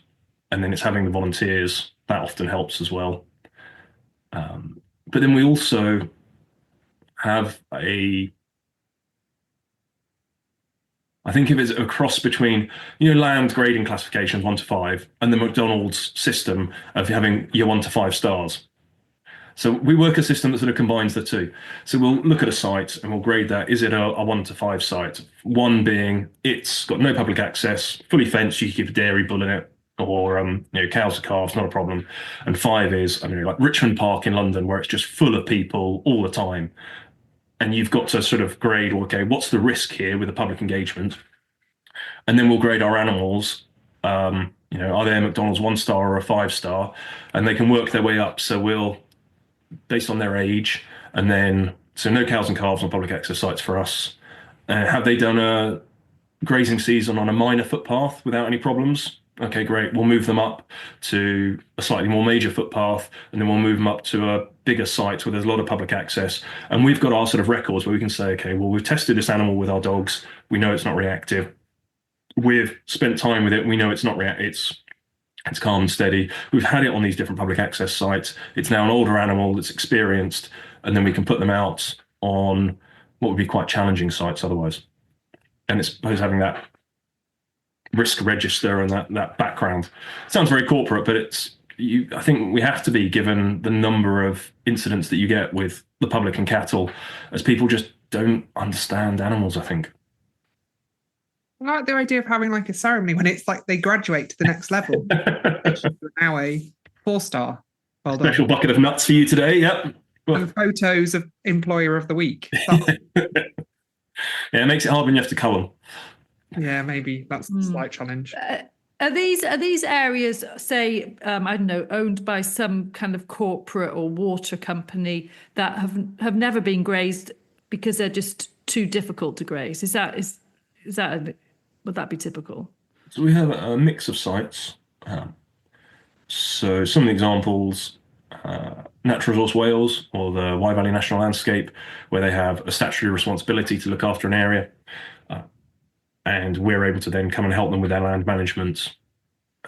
and then it's having the volunteers that often helps as well. But then we also have I think of it as a cross between land grading classifications 1 to 5 and the McDonald's system of having your 1 to 5 stars. So we work a system that sort of combines the two. So we'll look at a site and we'll grade that. Is it a 1 to 5 site? 1 being it's got no public access, fully fenced, you can keep a dairy bull in it, or cows and calves, not a problem. And 5 is, like Richmond Park in London, where it's just full of people all the time. And you've got to sort of grade, okay, what's the risk here with the public engagement? And then we'll grade our animals. Are they a McDonald's 1-star or a 5-star? And they can work their way up. So we'll, based on their age, and then, so no cows and calves on public access sites for us. Have they done a grazing season on a minor footpath without any problems? Okay, great. We'll move them up to a slightly more major footpath, and then we'll move them up to a bigger site where there's a lot of public access. And we've got our sort of records where we can say, okay, well, we've tested this animal with our dogs. We know it's not reactive. We've spent time with it. We know it's not reactive. It's calm and steady. We've had it on these different public access sites. It's now an older animal that's experienced, and then we can put them out on what would be quite challenging sites otherwise. And it's suppose having that risk register and that background. It sounds very corporate, but I think we have to be, given the number of incidents that you get with the public and cattle, as people just don't understand animals, I think. I like the idea of having like a ceremony when it's like they graduate to the next level. Now a 4-star. Well done. Special bucket of nuts for you today. Yep. And photos of Employer of the Week. Yeah, it makes it hard when you have to cull them. Yeah, maybe that's a slight challenge. Are these areas, say, I don't know, owned by some kind of corporate or water company that have never been grazed because they're just too difficult to graze? Would that be typical? So we have a mix of sites. So some of the examples, Natural Resource Wales or the Wye Valley National Landscape, where they have a statutory responsibility to look after an area. And we're able to then come and help them with their land management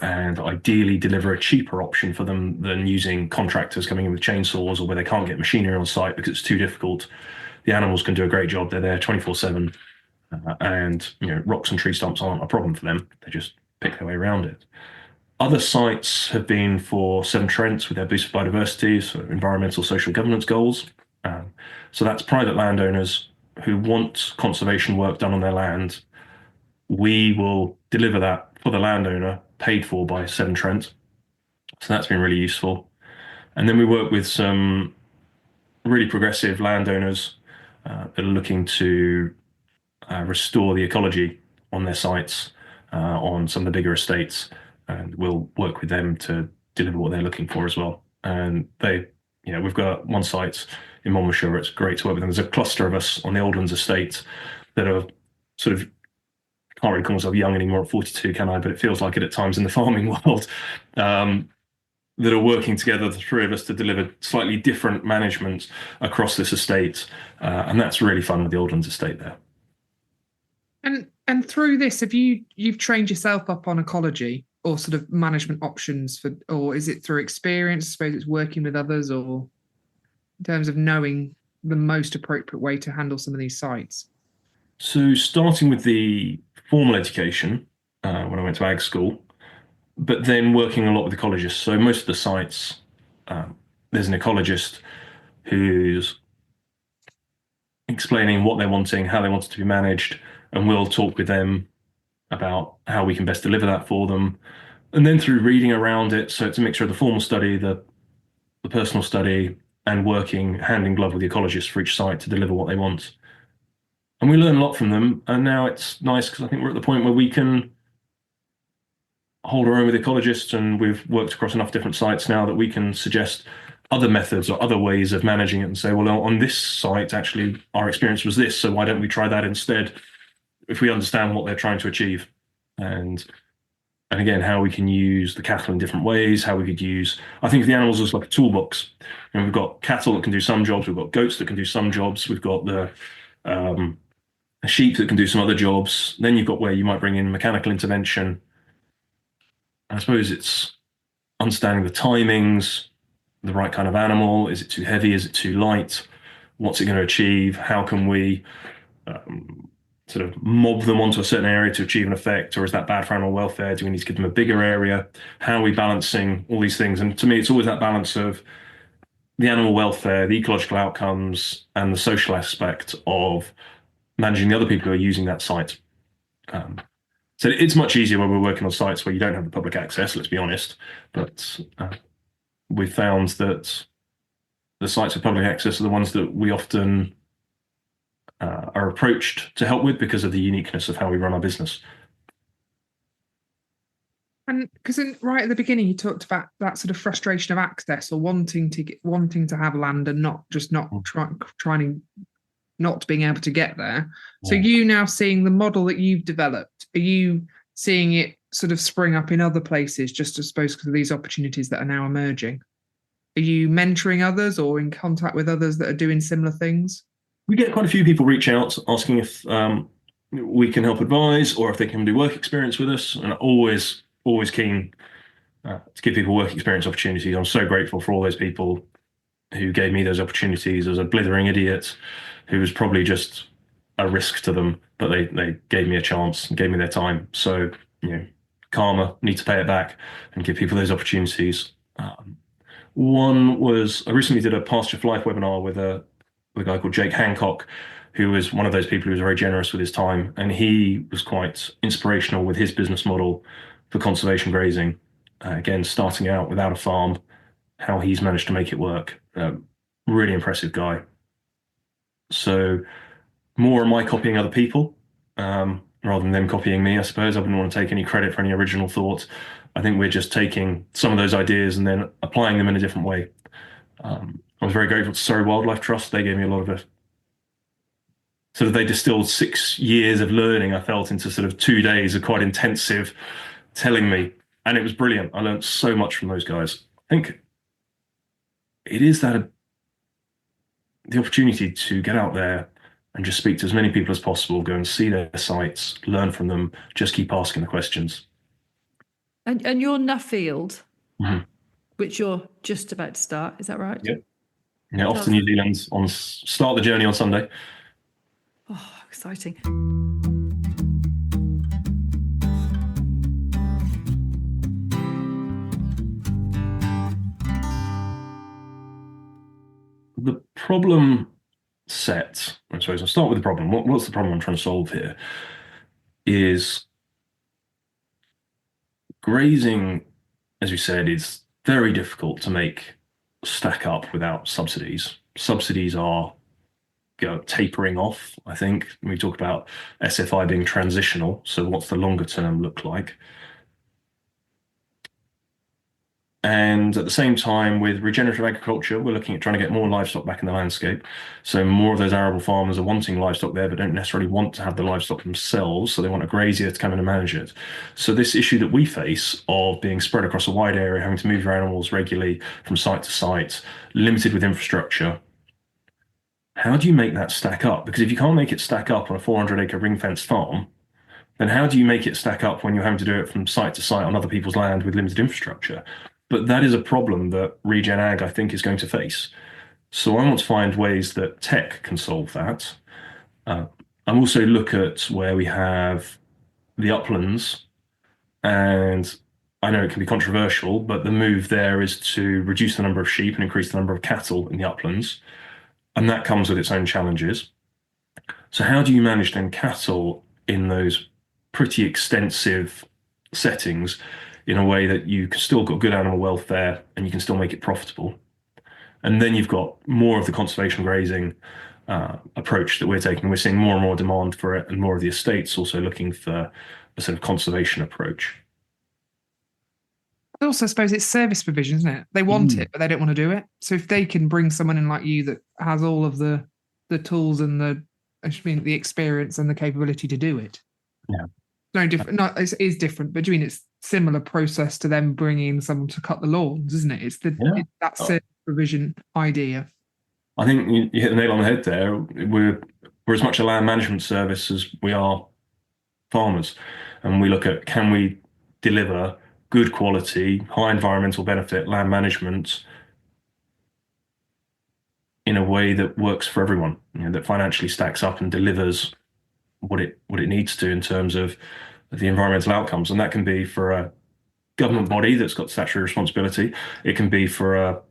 and ideally deliver a cheaper option for them than using contractors coming in with chainsaws, or where they can't get machinery on site because it's too difficult. The animals can do a great job. They're there 24/7. And rocks and tree stumps aren't a problem for them. They just pick their way around it. Other sites have been for Severn Trent with their boost of biodiversity, so environmental social governance goals. So that's private landowners who want conservation work done on their land. We will deliver that for the landowner, paid for by Severn Trent. So that's been really useful. And then we work with some really progressive landowners that are looking to restore the ecology on their sites, on some of the bigger estates, and we'll work with them to deliver what they're looking for as well. And we've got one site in Monmouthshire. It's great to work with them. There's a cluster of us on the Oldlands estate that are sort of, can't really call myself young anymore at 42, can I? But it feels like it at times in the farming world, that are working together, the 3 of us, to deliver slightly different management across this estate. And that's really fun with the Oldlands estate there. And through this, have you've trained yourself up on ecology or sort of management options or is it through experience? I suppose it's working with others, or in terms of knowing the most appropriate way to handle some of these sites? So starting with the formal education, when I went to ag school, but then working a lot with ecologists. So most of the sites, there's an ecologist who's explaining what they're wanting, how they want it to be managed, and we'll talk with them about how we can best deliver that for them. And then through reading around it, so it's a mixture of the formal study, the personal study, and working hand in glove with the ecologists for each site to deliver what they want. And we learn a lot from them. And now it's nice because I think we're at the point where we can hold our own with ecologists, and we've worked across enough different sites now that we can suggest other methods or other ways of managing it and say, well, on this site, actually, our experience was this, so why don't we try that instead, if we understand what they're trying to achieve. And again, how we can use the cattle in different ways, how we could use, I think of the animals as like a toolbox. And we've got cattle that can do some jobs, we've got goats that can do some jobs, we've got the sheep that can do some other jobs. Then you've got where you might bring in mechanical intervention. I suppose it's understanding the timings, the right kind of animal. Is it too heavy? Is it too light? What's it going to achieve? How can we sort of mob them onto a certain area to achieve an effect? Or is that bad for animal welfare? Do we need to give them a bigger area? How are we balancing all these things? And to me, it's always that balance of the animal welfare, the ecological outcomes, and the social aspect of managing the other people who are using that site. So it's much easier when we're working on sites where you don't have the public access, let's be honest. But we've found that the sites with public access are the ones that we often are approached to help with because of the uniqueness of how we run our business. And because right at the beginning, you talked about that sort of frustration of access or wanting to have land and not trying not being able to get there. So you now seeing the model that you've developed, are you seeing it sort of spring up in other places, just I suppose because of these opportunities that are now emerging? Are you mentoring others or in contact with others that are doing similar things? We get quite a few people reach out asking if we can help advise or if they can do work experience with us, and always keen to give people work experience opportunities. I'm so grateful for all those people who gave me those opportunities as a blithering idiot who was probably just a risk to them, but they gave me a chance and gave me their time. So, karma, need to pay it back and give people those opportunities. One was, I recently did a Pasture for Life webinar with a guy called Jake Hancock, who was one of those people who was very generous with his time. And he was quite inspirational with his business model for conservation grazing. Again, starting out without a farm, how he's managed to make it work. Really impressive guy. So more am I copying other people rather than them copying me, I suppose. I wouldn't want to take any credit for any original thought. I think we're just taking some of those ideas and then applying them in a different way. I was very grateful to Surrey Wildlife Trust. They gave me a lot of they distilled 6 years of learning, I felt, into sort of 2 days of quite intensive telling me. And it was brilliant. I learned so much from those guys. I think it is that the opportunity to get out there and just speak to as many people as possible, go and see their sites, learn from them, just keep asking the questions. And you're Nuffield, which you're just about to start, is that right? Yeah, off to New Zealand start the journey on Sunday. Oh, exciting. The problem set, I suppose I'll start with the problem. What's the problem I'm trying to solve here? Is grazing, as we said, is very difficult to make stack up without subsidies. Subsidies are tapering off, I think. We talk about SFI being transitional. So what's the longer term look like? And at the same time, with regenerative agriculture, we're looking at trying to get more livestock back in the landscape. So more of those arable farmers are wanting livestock there, but don't necessarily want to have the livestock themselves. So they want a grazier to come in and manage it. So this issue that we face of being spread across a wide area, having to move your animals regularly from site to site, limited with infrastructure, how do you make that stack up? Because if you can't make it stack up on a 400-acre ring-fenced farm, then how do you make it stack up when you're having to do it from site to site on other people's land with limited infrastructure? But that is a problem that ReGen Ag, I think, is going to face. So I want to find ways that tech can solve that. I also look at where we have the uplands, and I know it can be controversial, but the move there is to reduce the number of sheep and increase the number of cattle in the uplands. And that comes with its own challenges. So how do you manage then cattle in those pretty extensive settings in a way that you still got good animal welfare and you can still make it profitable? And then you've got more of the conservation grazing approach that we're taking. We're seeing more and more demand for it, and more of the estates also looking for a sort of conservation approach. I also suppose it's service provision, isn't it? They want it, but they don't want to do it. So if they can bring someone in like you that has all of the tools and the experience and the capability to do it. Yeah. No different. No, it is different, but it's similar process to them bringing someone to cut the lawns, isn't it? It's that service provision idea. I think you hit the nail on the head there. We're as much a land management service as we are farmers, and we look at, can we deliver good quality, high environmental benefit land management in a way that works for everyone, that financially stacks up and delivers what it needs to in terms of the environmental outcomes. And that can be for a government body that's got statutory responsibility. It can be for a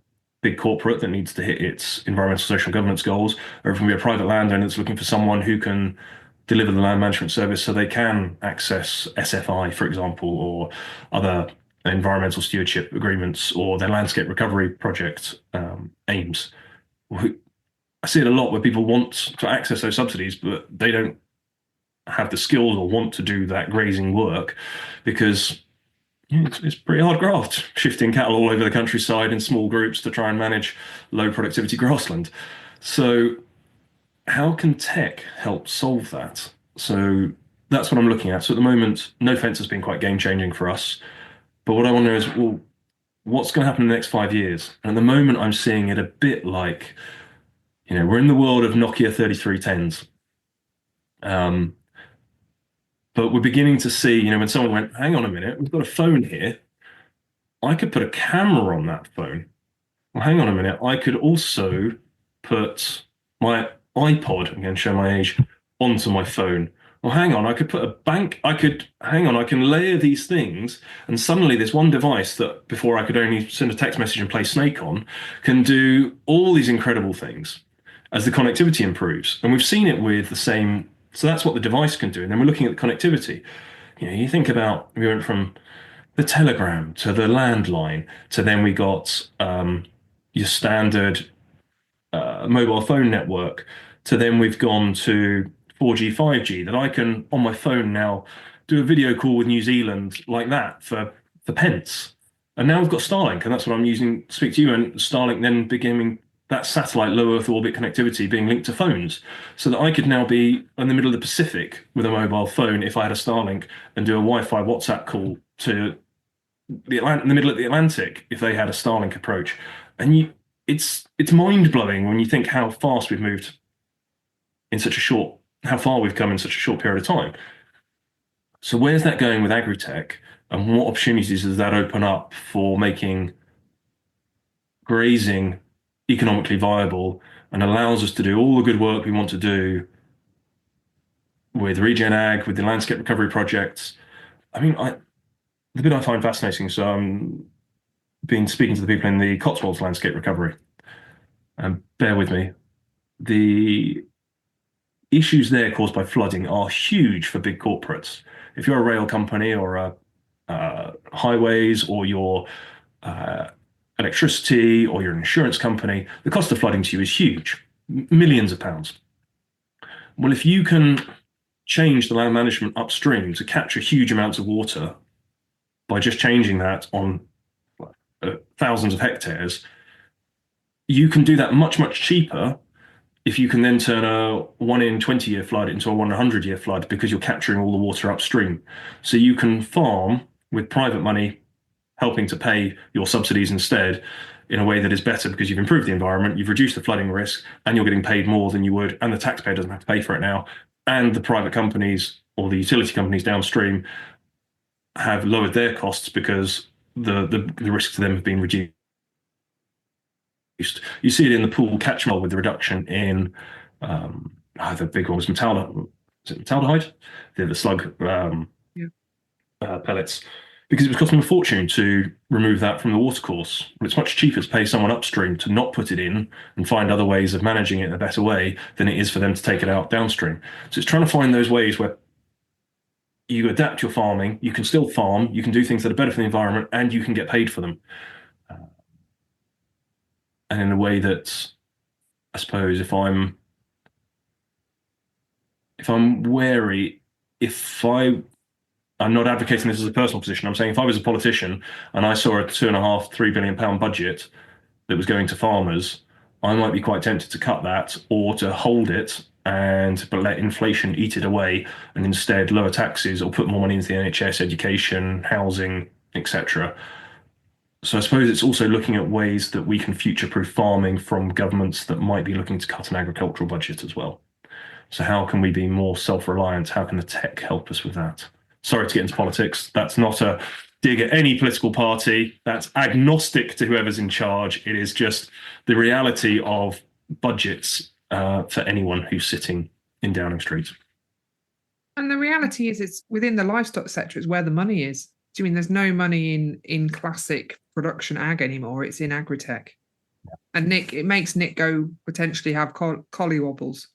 big corporate that needs to hit its environmental social governance goals, or it can be a private landowner that's looking for someone who can deliver the land management service so they can access SFI, for example, or other environmental stewardship agreements, or their landscape recovery project aims. I see it a lot where people want to access those subsidies, but they don't have the skills or want to do that grazing work because it's pretty hard graft, shifting cattle all over the countryside in small groups to try and manage low productivity grassland. So how can tech help solve that? So that's what I'm looking at. So at the moment, no fence has been quite game changing for us. But what I want to know is, well, what's going to happen in the next 5 years? And at the moment, I'm seeing it a bit like, we're in the world of Nokia 3310s. But we're beginning to see, when someone went, hang on a minute, we've got a phone here. I could put a camera on that phone. Well, hang on a minute. I could also put my iPod, again, show my age, onto my phone. Well, hang on, I could put I can layer these things, and suddenly this one device that before I could only send a text message and play Snake on can do all these incredible things as the connectivity improves. And we've seen it with the same, so that's what the device can do. And then we're looking at the connectivity. You think about, we went from the telegram to the landline to then we got your standard mobile phone network to then we've gone to 4G, 5G, that I can, on my phone now, do a video call with New Zealand like that for pence. And now we've got Starlink, and that's what I'm using to speak to you, and Starlink then beginning that satellite low Earth orbit connectivity being linked to phones, so that I could now be in the middle of the Pacific with a mobile phone if I had a Starlink and do a Wi-Fi WhatsApp call to in the middle of the Atlantic if they had a Starlink approach. And it's mind-blowing when you think how fast we've moved how far we've come in such a short period of time. So where's that going with agri-tech, and what opportunities does that open up for making grazing economically viable and allows us to do all the good work we want to do with ReGen Ag, with the landscape recovery projects? I mean, the bit I find fascinating, so I'm been speaking to the people in the Cotswolds landscape recovery, and bear with me, the issues there caused by flooding are huge for big corporates. If you're a rail company or highways, or your electricity, or your insurance company, the cost of flooding to you is huge, millions of pounds. Well, if you can change the land management upstream to capture huge amounts of water by just changing that on thousands of hectares, you can do that much, much cheaper if you can then turn a 1 in 20 year flood into a 1 in 100 year flood, because you're capturing all the water upstream. So you can farm with private money helping to pay your subsidies instead in a way that is better, because you've improved the environment, you've reduced the flooding risk, and you're getting paid more than you would, and the taxpayer doesn't have to pay for it now. And the private companies or the utility companies downstream have lowered their costs because the risks to them have been reduced. You see it in the pool catchment with the reduction in the big one was metaldehyde, the slug pellets, because it was costing a fortune to remove that from the watercourse. But it's much cheaper to pay someone upstream to not put it in and find other ways of managing it in a better way than it is for them to take it out downstream. So it's trying to find those ways where you adapt your farming, you can still farm, you can do things that are better for the environment, and you can get paid for them. And in a way that, I suppose, if I'm wary, I'm not advocating this as a personal position. I'm saying if I was a politician and I saw a £2.5–3 billion budget that was going to farmers, I might be quite tempted to cut that, or to hold it but let inflation eat it away, and instead lower taxes or put more money into the NHS, education, housing, etc. So I suppose it's also looking at ways that we can future-proof farming from governments that might be looking to cut an agricultural budget as well. So how can we be more self-reliant? How can the tech help us with that? Sorry to get into politics. That's not a dig at any political party. That's agnostic to whoever's in charge. It is just the reality of budgets for anyone who's sitting in Downing Street. And the reality is, it's within the livestock sector is where the money is. Do you mean there's no money in classic production ag anymore? It's in agri-tech. Yeah. And it makes Nick go potentially have collie wobbles.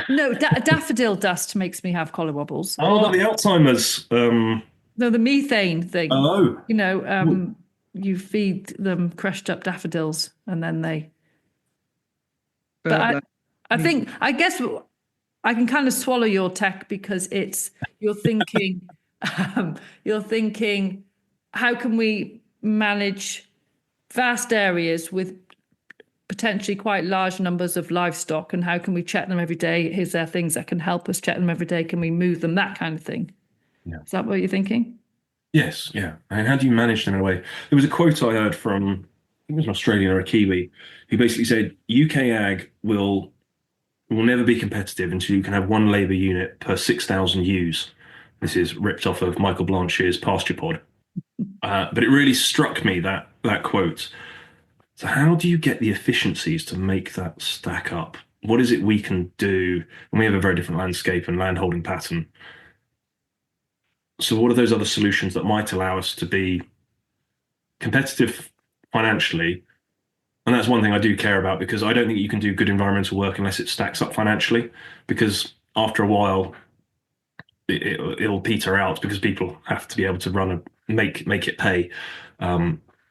No, daffodil dust makes me have collar wobbles. Oh, the Alzheimer's. No, the methane thing. Oh, You feed them crushed up daffodils and then they. But I guess I can kind of swallow your tech because you're thinking, you're thinking, how can we manage vast areas with potentially quite large numbers of livestock, and how can we check them every day? Is there things that can help us check them every day? Can we move them? That kind of thing. Yeah. Is that what you're thinking? yes, yeah. And how do you manage them in a way? There was a quote I heard from, I think it was an Australian or a Kiwi, who basically said UK ag will never be competitive until you can have one labour unit per 6,000 ewes. This is ripped off of Michael Blanche's Pasture Pod. But it really struck me, that quote. So how do you get the efficiencies to make that stack up? What is it we can do? And we have a very different landscape and landholding pattern. So what are those other solutions that might allow us to be competitive financially? And that's one thing I do care about, because I don't think you can do good environmental work unless it stacks up financially, because after a while it'll peter out because people have to be able to run and make it pay.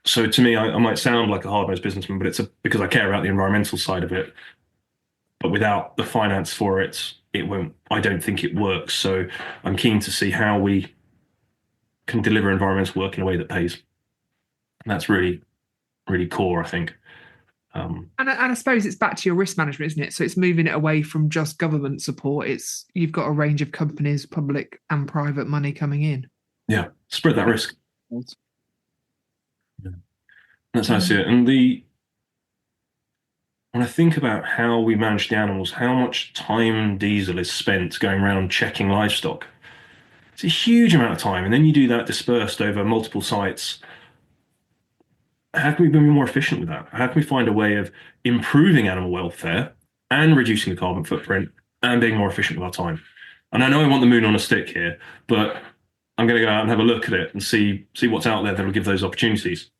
So to me, I might sound like a hard-nosed businessman, but it's because I care about the environmental side of it. But without the finance for it, it won't. I don't think it works. So I'm keen to see how we can deliver environmental work in a way that pays. And that's really, really core, I think. And I suppose it's back to your risk management, isn't it? So it's moving it away from just government support. You've got a range of companies, public and private money coming in. Yeah, spread that risk. Yeah. That's how I see it. And when I think about how we manage the animals, how much time and diesel is spent going around checking livestock, it's a huge amount of time. And then you do that dispersed over multiple sites. How can we be more efficient with that? How can we find a way of improving animal welfare and reducing the carbon footprint and being more efficient with our time? And I know I want the moon on a stick here, but I'm going to go out and have a look at it and see what's out there that will give those opportunities.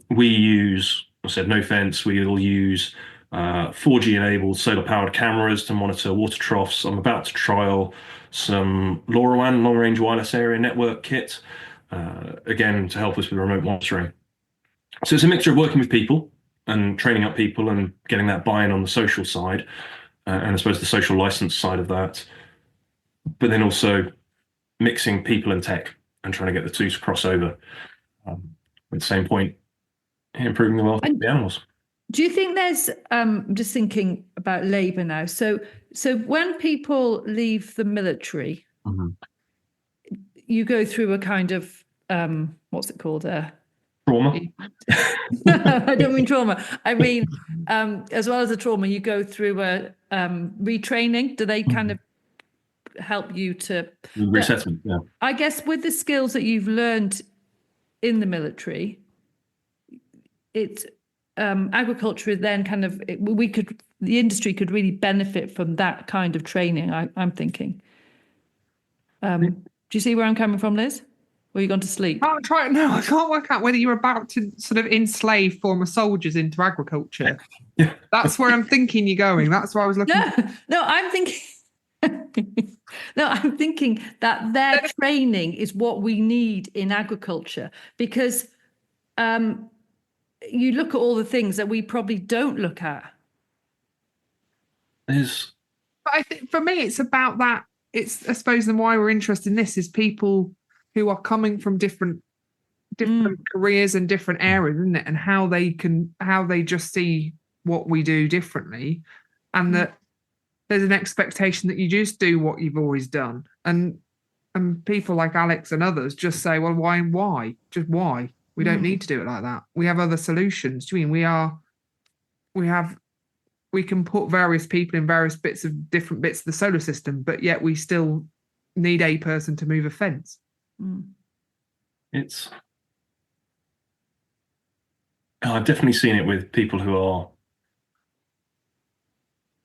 We use, I said, no fence. We will use 4G enabled solar powered cameras to monitor water troughs. I'm about to trial some LoRaWAN, long range wireless area network kit, again, to help us with remote monitoring. So it's a mixture of working with people and training up people and getting that buy-in on the social side, and I suppose the social license side of that, but then also mixing people and tech and trying to get the two to cross over at the same point, improving the welfare of the animals. Do you think there's, I'm just thinking about labour now. So when people leave the military, you go through a kind of, what's it called? Trauma. I don't mean trauma. I mean, as well as the trauma, you go through a retraining. Do they kind of help you to resettlement? Yeah. I guess with the skills that you've learned in the military, it's agriculture then kind of the industry could really benefit from that kind of training. I'm thinking. Do you see where I'm coming from, Liz? Or are you gone to sleep? I can't work out whether you're about to sort of enslave former soldiers into agriculture. Yeah. That's where I'm thinking you're going. That's where I was looking. No, I'm thinking. No, I'm thinking that their training is what we need in agriculture, because you look at all the things that we probably don't look at. But I think for me, it's about that. It's, I suppose, and why we're interested in this is people who are coming from different careers and different areas, isn't it? And how they just see what we do differently, and that there's an expectation that you just do what you've always done. And people like Alex and others just say, well, why? Just why? We don't need to do it like that. We have other solutions. Do you mean we can put various people in various different bits of the solar system, but yet we still need a person to move a fence. I've definitely seen it with people who are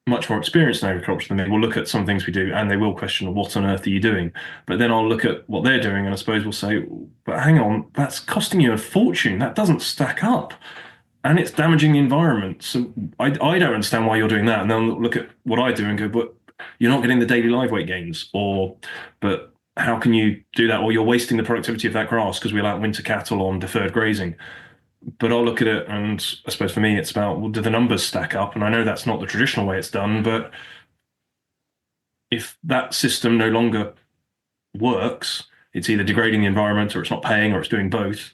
much more experienced in agriculture than me. Will look at some things we do and they will question, what on earth are you doing? But then I'll look at what they're doing and I suppose we'll say, but hang on, that's costing you a fortune. That doesn't stack up and it's damaging the environment. So I don't understand why you're doing that. And then I'll look at what I do and go, but you're not getting the daily live weight gains, but how can you do that? Or you're wasting the productivity of that grass because we allow winter cattle on deferred grazing. But I'll look at it, and I suppose for me, it's about, well, do the numbers stack up? And I know that's not the traditional way it's done, but if that system no longer works, it's either degrading the environment or it's not paying or it's doing both,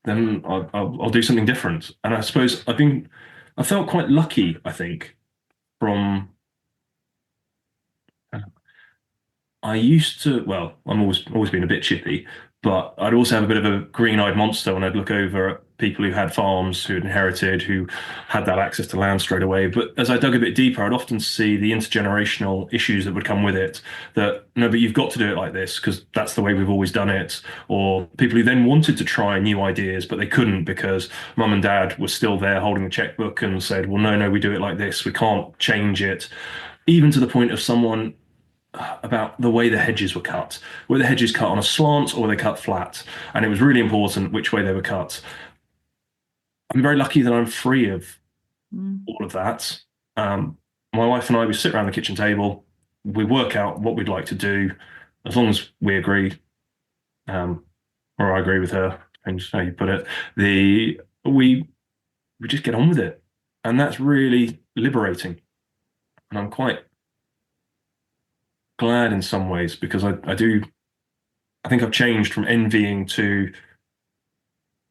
then I'll do something different. And I suppose I felt quite lucky, I think, from I used to, well, I'm always been a bit chippy, but I'd also have a bit of a green-eyed monster when I'd look over at people who had farms, who had inherited, who had that access to land straight away. But as I dug a bit deeper, I'd often see the intergenerational issues that would come with it. That, no, but you've got to do it like this because that's the way we've always done it. Or people who then wanted to try new ideas, but they couldn't because mum and dad were still there holding the checkbook and said, well, no, we do it like this. We can't change it. Even to the point of someone about the way the hedges were cut. Were the hedges cut on a slant or were they cut flat? And it was really important which way they were cut. I'm very lucky that I'm free of all of that. My wife and I, we sit around the kitchen table, we work out what we'd like to do, as long as we agree, or I agree with her, depends how you put it. We just get on with it. And that's really liberating. And I'm quite glad in some ways because I think I've changed from envying to, I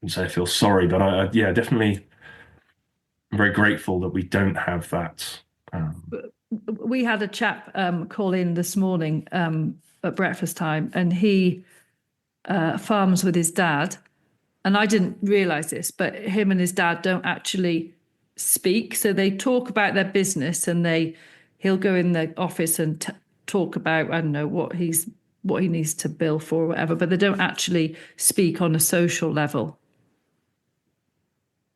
wouldn't say I feel sorry, but yeah, definitely I'm very grateful that we don't have that. We had a chap call in this morning at breakfast time, and he farms with his dad. And I didn't realize this, but him and his dad don't actually speak. So they talk about their business, and he'll go in the office and talk about, I don't know, what he needs to bill for or whatever, but they don't actually speak on a social level.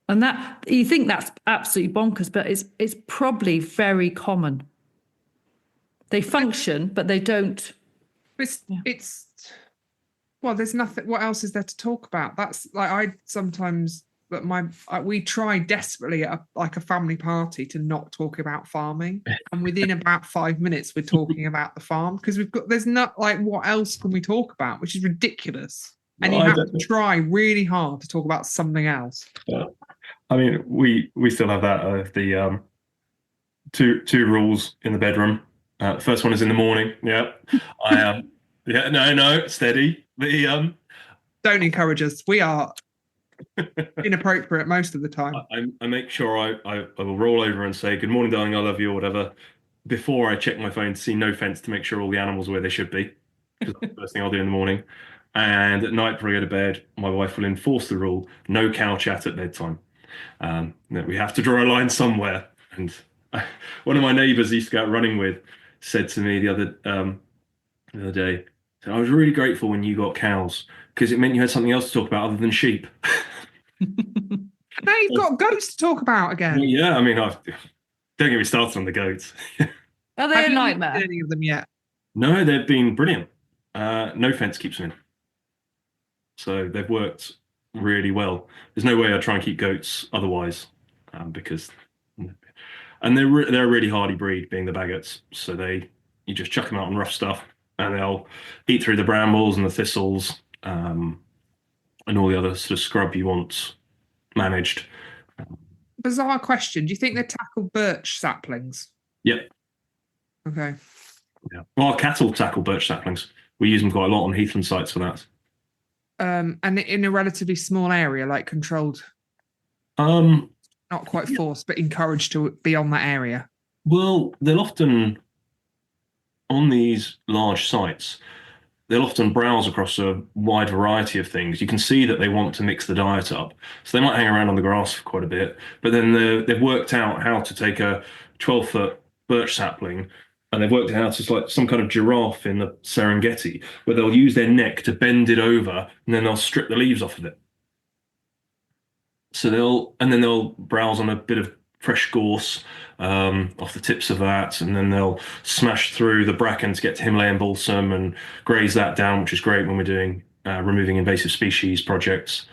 And that, you think that's absolutely bonkers, but it's probably very common. They function, but they don't. It's well, there's nothing. What else is there to talk about? That's like I sometimes, but we try desperately at a family party to not talk about farming, and within about 5 minutes we're talking about the farm because there's not like what else can we talk about, which is ridiculous. And you have to try really hard to talk about something else. Yeah. I mean, we still have that the two rules in the bedroom. The first one is in the morning. Yeah, I am. Yeah, no, steady. Don't encourage us. We are inappropriate most of the time. I make sure I will roll over and say, good morning, darling, I love you, or whatever, before I check my phone to see no fence to make sure all the animals are where they should be. Because that's the first thing I'll do in the morning. And at night before I go to bed, my wife will enforce the rule, no cow chat at bedtime. That we have to draw a line somewhere. And one of my neighbours I used to go out running with said to me the other day, I was really grateful when you got cows because it meant you had something else to talk about other than sheep. Now you've got goats to talk about again. Well, yeah, I mean, don't get me started on the goats. Are they a nightmare? Have you any of them yet? No, they've been brilliant. No fence keeps them in. So they've worked really well. There's no way I'd try and keep goats otherwise because... And they're a really hardy breed, being the baggots. So you just chuck them out on rough stuff and they'll eat through the brambles and the thistles and all the other sort of scrub you want managed. Bizarre question. Do you think they tackle birch saplings? Yep. Okay. Yeah. Well, our cattle tackle birch saplings. We use them quite a lot on heathland sites for that. And in a relatively small area, like controlled, not quite forced, but encouraged to be on that area. Well, they'll often, on these large sites, they'll often browse across a wide variety of things. You can see that they want to mix the diet up. So they might hang around on the grass for quite a bit, but then they've worked out how to take a 12-foot birch sapling and they've worked it out as like some kind of giraffe in the Serengeti, where they'll use their neck to bend it over and then they'll strip the leaves off of it. So they'll browse on a bit of fresh gorse off the tips of that, and then they'll smash through the bracken to get to Himalayan balsam and graze that down, which is great when we're doing removing invasive species projects.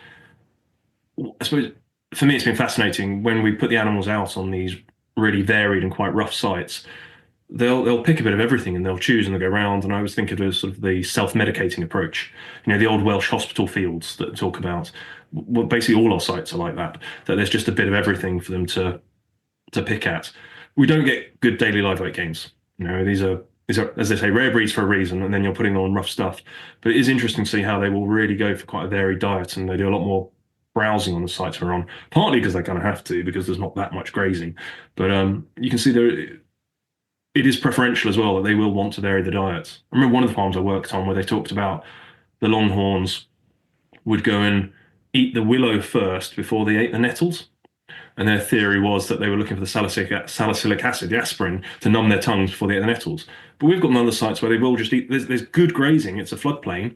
I suppose for me it's been fascinating when we put the animals out on these really varied and quite rough sites. they'll pick a bit of everything and they'll choose and they'll go around. And I always think of it as sort of the self-medicating approach. The old Welsh hospital fields that talk about, well, basically all our sites are like that. That there's just a bit of everything for them to pick at. We don't get good daily live weight gains. These are, as they say, rare breeds for a reason, and then you're putting on rough stuff. But it is interesting to see how they will really go for quite a varied diet, and they do a lot more browsing on the sites we're on, partly because they kind of have to, because there's not that much grazing. But you can see there, it is preferential as well, that they will want to vary the diet. I remember one of the farms I worked on where they talked about the longhorns would go and eat the willow first before they ate the nettles. And their theory was that they were looking for the salicylic acid, the aspirin, to numb their tongues before they ate the nettles. But we've got other sites where they will just eat. There's good grazing. It's a floodplain,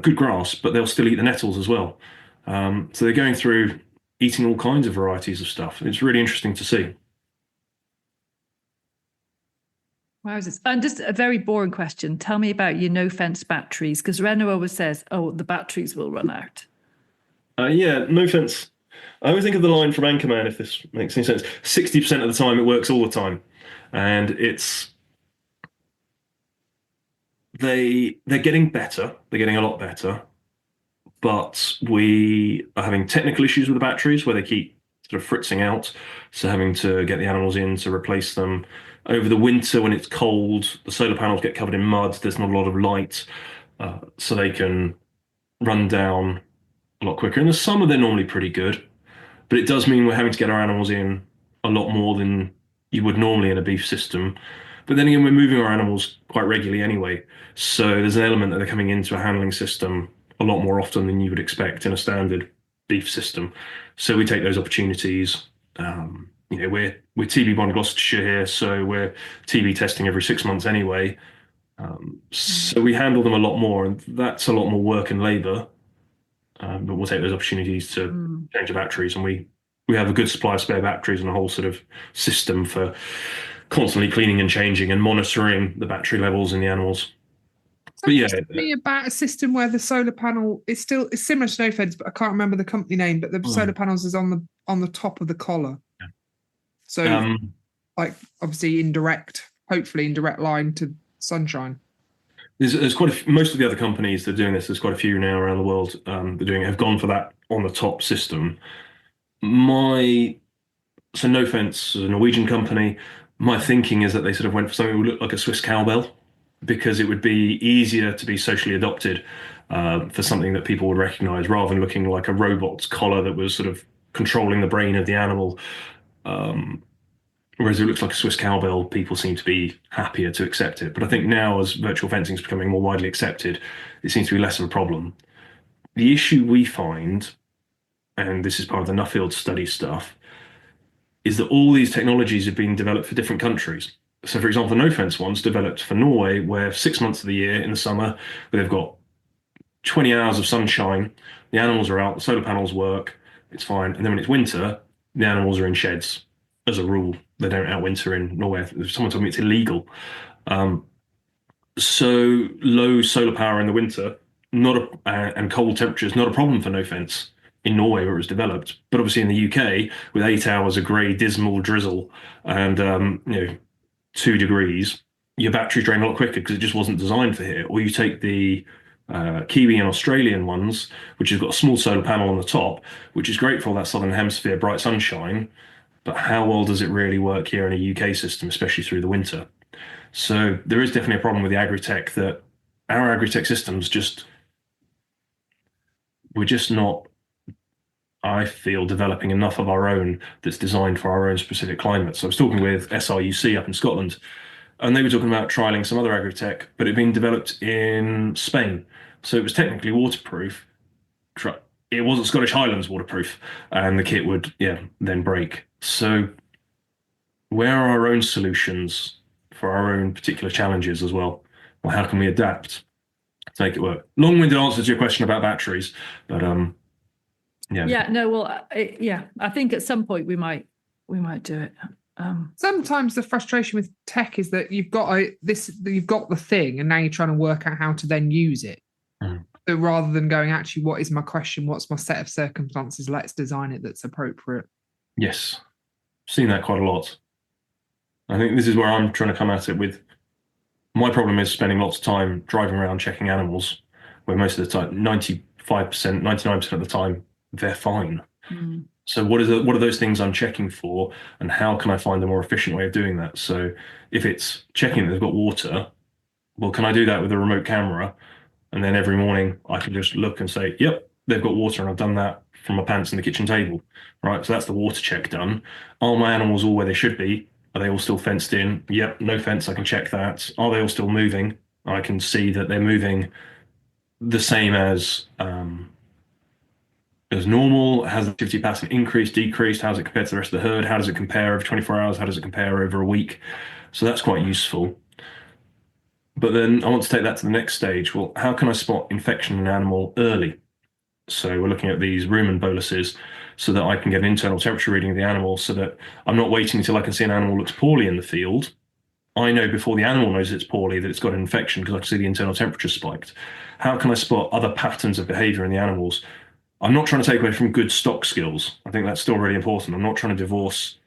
good grass, but they'll still eat the nettles as well. So they're going through eating all kinds of varieties of stuff. It's really interesting to see. Wowzers. And just a very boring question. Tell me about your no-fence batteries, because Renault always says, oh, the batteries will run out. Yeah, no fence. I always think of the line from Anchorman, if this makes any sense. 60% of the time, it works all the time. And they're getting better. They're getting a lot better. But we are having technical issues with the batteries where they keep sort of fritzing out. So having to get the animals in to replace them. Over the winter, when it's cold, the solar panels get covered in mud. There's not a lot of light. So they can run down a lot quicker. In the summer, they're normally pretty good. But it does mean we're having to get our animals in a lot more than you would normally in a beef system. But then again, we're moving our animals quite regularly anyway. So there's an element that they're coming into a handling system a lot more often than you would expect in a standard beef system. So we take those opportunities. We're TB1 Gloucestershire here, so we're TB testing every 6 months anyway. So we handle them a lot more, and that's a lot more work and labour. But we'll take those opportunities to change the batteries, and we have a good supply of spare batteries and a whole sort of system for constantly cleaning and changing and monitoring the battery levels in the animals. But yeah, me about a system where the solar panel is similar to no-fence, but I can't remember the company name. But the solar panels is on the top of the collar, so like obviously hopefully indirect line to sunshine. There's quite most of the other companies that are doing this. There's quite a few now around the world that are doing it, have gone for that on the top system. So No Fence is a Norwegian company. My thinking is that they sort of went for something that would look like a Swiss cowbell, because it would be easier to be socially adopted for something that people would recognize, rather than looking like a robot's collar that was sort of controlling the brain of the animal. Whereas it looks like a Swiss cowbell, people seem to be happier to accept it. But I think now, as virtual fencing is becoming more widely accepted, it seems to be less of a problem. The issue we find, and this is part of the Nuffield study stuff, is that all these technologies have been developed for different countries. So, for example, the no-fence one's developed for Norway, where 6 months of the year in the summer, where they've got 20 hours of sunshine, the animals are out, the solar panels work, it's fine. And then when it's winter, the animals are in sheds. As a rule, they don't outwinter in Norway. Someone told me it's illegal. So low solar power in the winter, and cold temperatures, not a problem for no fence in Norway where it was developed. But obviously in the UK, with 8 hours of grey, dismal drizzle and 2 degrees, your batteries drain a lot quicker because it just wasn't designed for here. Or you take the Kiwi and Australian ones, which has got a small solar panel on the top, which is great for all that southern hemisphere bright sunshine. But how well does it really work here in a UK system, especially through the winter? So there is definitely a problem with the agri-tech, that our agri-tech systems we're just not, I feel, developing enough of our own that's designed for our own specific climate. So I was talking with SRUC up in Scotland, and they were talking about trialing some other agri-tech, but it had been developed in Spain. So it was technically waterproof. It wasn't Scottish Highlands waterproof, and the kit would, then break. So where are our own solutions for our own particular challenges as well? Or how can we adapt to make it work? Long-winded answer to your question about batteries, but I think at some point we might do it. Sometimes the frustration with tech is that you've got the thing, and now you're trying to work out how to then use it. So rather than going, actually, what is my question? What's my set of circumstances? Let's design it that's appropriate. Yes, seen that quite a lot. I think this is where I'm trying to come at it with. My problem is spending lots of time driving around checking animals, where most of the time, 95%, 99% of the time, they're fine. Mm. So what are those things I'm checking for, and how can I find a more efficient way of doing that? So if it's checking that they've got water, well, can I do that with a remote camera? And then every morning I can just look and say, yep, they've got water, and I've done that from my pants in the kitchen table. Right. So that's the water check done. Are my animals all where they should be? Are they all still fenced in? Yep, no fence, I can check that. Are they all still moving? I can see that they're moving the same as normal. Has the activity pattern increased, decreased? How does it compare to the rest of the herd? How does it compare over 24 hours? How does it compare over a week? So that's quite useful. But then I want to take that to the next stage. Well, how can I spot infection in an animal early? So we're looking at these rumen boluses so that I can get an internal temperature reading of the animal so that I'm not waiting until I can see an animal looks poorly in the field. I know before the animal knows it's poorly that it's got an infection because I can see the internal temperature spiked. How can I spot other patterns of behavior in the animals? I'm not trying to take away from good stock skills. I think that's still really important. I'm not trying to divorce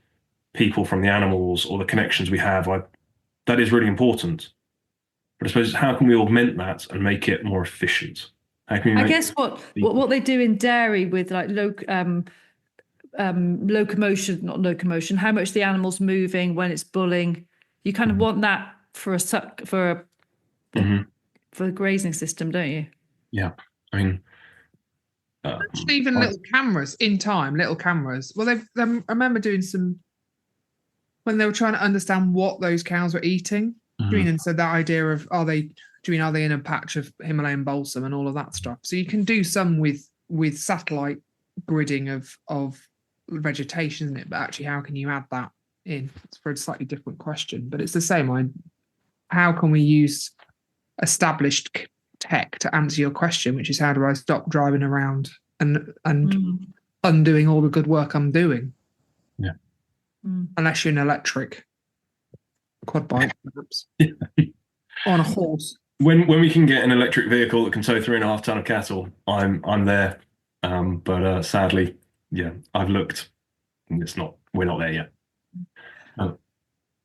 people from the animals or the connections we have. That is really important. But I suppose how can we augment that and make it more efficient? How can we I guess what they do in dairy with like locomotion, not locomotion, how much the animal's moving when it's bulling, you kind of want that for a grazing system, don't you? Yeah, I mean, Actually, even little cameras in time, little cameras. Well, I remember doing some when they were trying to understand what those cows were eating. And so that idea of are they in a patch of Himalayan balsam and all of that stuff. So you can do some with satellite gridding of vegetation, isn't it? But actually, how can you add that in? It's for a slightly different question, but it's the same. How can we use established tech to answer your question, which is how do I stop driving around and undoing all the good work I'm doing? Yeah. Unless you're an electric quad bike, perhaps. On a horse. When we can get an electric vehicle that can tow 3.5 ton of cattle, I'm there. But sadly, yeah, I've looked. And we're not there yet.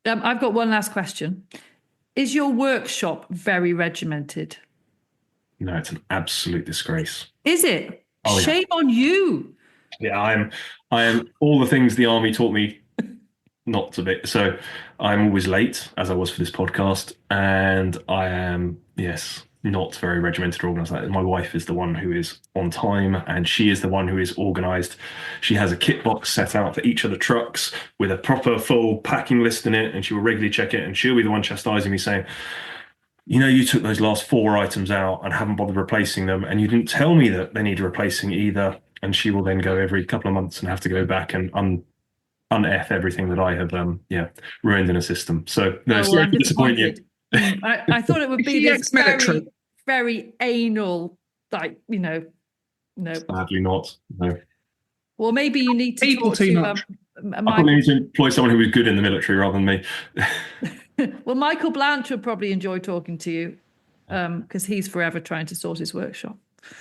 I've got one last question. Is your workshop very regimented? No, it's an absolute disgrace. Is it? Oh, yeah. Shame on you. Yeah, I am all the things the army taught me not to be. So I'm always late, as I was for this podcast, and I am, yes, not very regimented or organized. My wife is the one who is on time, and she is the one who is organized. She has a kit box set out for each of the trucks with a proper full packing list in it, and she will regularly check it, and she'll be the one chastising me saying, you took those last 4 items out and haven't bothered replacing them, and you didn't tell me that they need replacing either. And she will then go every couple of months and have to go back and un-F everything that I have ruined in a system. So no, sorry to disappoint you. I thought it would be this very, very anal, no. Sadly not. No. Well, maybe you need to People talk too to much. I probably need to employ someone who was good in the military rather than me. Well, Michael Blanche would probably enjoy talking to you because he's forever trying to sort his workshop.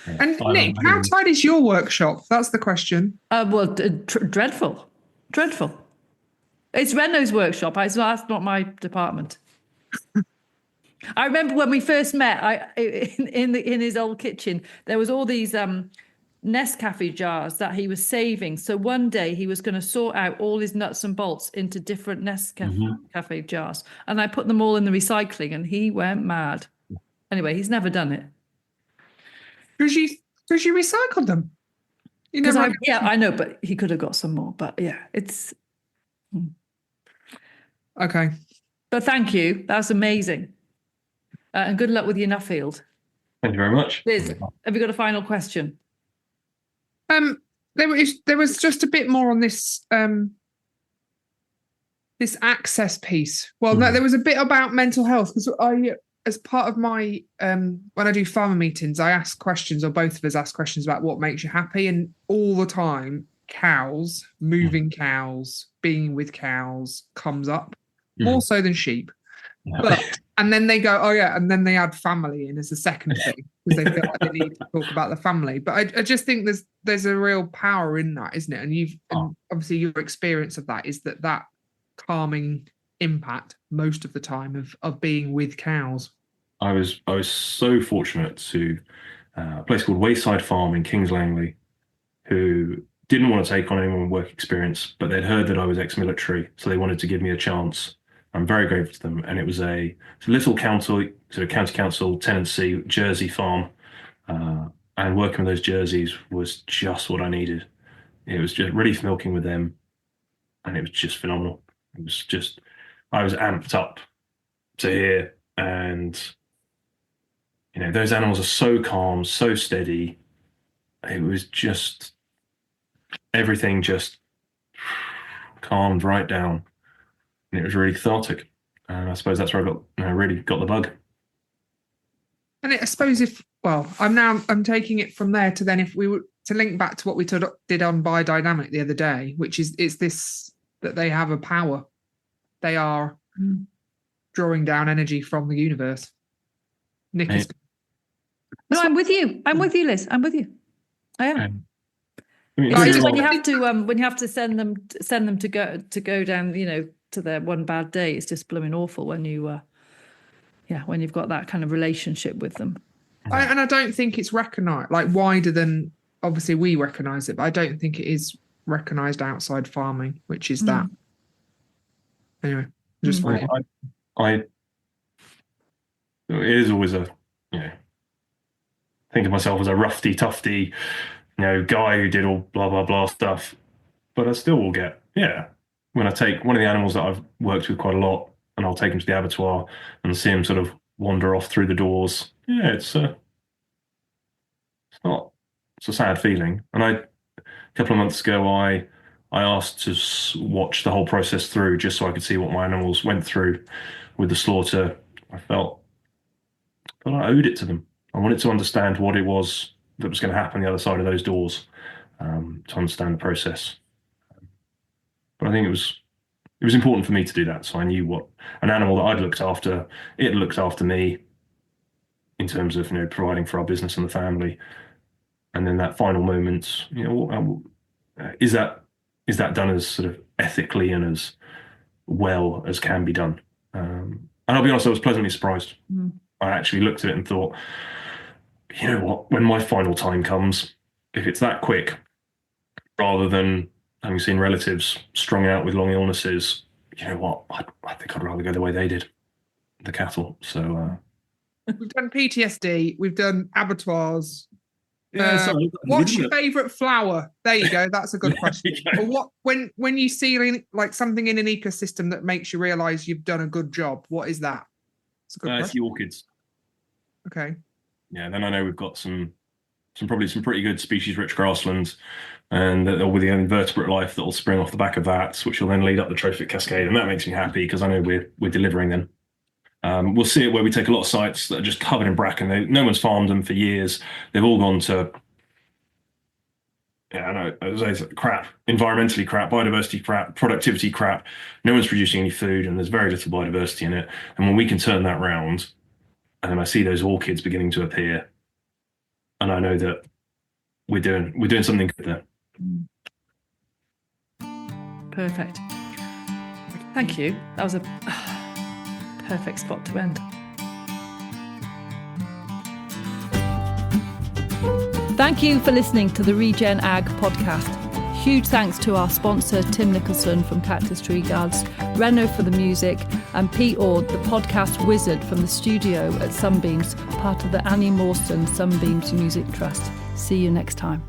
And Nick, how tight is your workshop? That's the question. Dreadful. It's Renault's workshop. That's not my department. I remember when we first met. In his old kitchen, there was all these Nescafe jars that he was saving. So one day he was going to sort out all his nuts and bolts into different Nescafe jars, and I put them all in the recycling, and he went mad. Anyway, he's never done it. Because you recycled them. I know, but he could have got some more. But yeah, it's okay. But thank you. That was amazing. And good luck with your Nuffield. Thank you very much. Liz, have you got a final question? There was just a bit more on this this access piece. Well, no, there was a bit about mental health because as part of my when I do farmer meetings, I ask questions, or both of us ask questions about what makes you happy, and all the time, cows, moving cows, being with cows comes up more so than sheep. And then they go, oh yeah, and then they add family in as a second thing because they feel like they need to talk about the family. But I just think there's a real power in that, isn't it? And and obviously your experience of that is that calming impact most of the time of being with cows? I was so fortunate to a place called Wayside Farm in Kings Langley, who didn't want to take on anyone with work experience, but they'd heard that I was ex-military, so they wanted to give me a chance. I'm very grateful to them. And it was a little county council tenancy Jersey farm. And working with those jerseys was just what I needed. It was just relief milking with them, and it was just phenomenal. It was just, I was amped up to hear, and those animals are so calm, so steady. It was just, everything just calmed right down, and it was really cathartic. And I suppose that's where I really got the bug. And I suppose I'm taking it from there to then, if we were to link back to what we did on biodynamic the other day, which is this, that they have a power. They are drawing down energy from the universe. Nic is. No, I'm with you. I'm with you, Liz. I'm with you. I am. When you have to send them to go down, to their one bad day, it's just blooming awful when you when you've got that kind of relationship with them. And I don't think it's recognised, like wider than, obviously we recognise it, but I don't think it is recognised outside farming, which is that. Anyway, just it is always think of myself as a roughy tufty, guy who did all blah blah blah stuff, but I still will get when I take one of the animals that I've worked with quite a lot, and I'll take them to the abattoir and see them sort of wander off through the doors. It's a sad feeling. And a couple of months ago, I asked to watch the whole process through, just so I could see what my animals went through with the slaughter. I felt I owed it to them. I wanted to understand what it was that was going to happen the other side of those doors, to understand the process. But I think it was important for me to do that, so I knew what an animal that I'd looked after, it looked after me in terms of providing for our business and the family. And then that final moment, is that done as sort of ethically and as well as can be done? And I'll be honest, I was pleasantly surprised. I actually looked at it and thought, you know what, when my final time comes, if it's that quick, rather than having seen relatives strung out with long illnesses, you know what, I think I'd rather go the way they did, the cattle. So we've done PTSD, we've done abattoirs. What's your favourite flower? There you go. That's a good question. Or what, when you see like something in an ecosystem that makes you realise you've done a good job, what is that? It's a good question. It's the orchids. Okay. Yeah, then I know we've got some pretty good species-rich grasslands, and with the invertebrate life that will spring off the back of that, which will then lead up the trophic cascade, and that makes me happy because I know we're delivering them. We'll see it where we take a lot of sites that are just covered in bracken. No one's farmed them for years. They've all gone to, crap, environmentally crap, biodiversity crap, productivity crap. No one's producing any food, and there's very little biodiversity in it. And when we can turn that round, and then I see those orchids beginning to appear, and I know that we're doing something good there. Perfect. Thank you. That was a perfect spot to end. Thank you for listening to the ReGen Ag podcast. Huge thanks to our sponsor Tim Nicholson from Cactus Tree Guards, Reno for the music, and Pete Ord, the podcast wizard from the studio at Sunbeams, part of the Annie Mawson Sunbeams Music Trust. See you next time.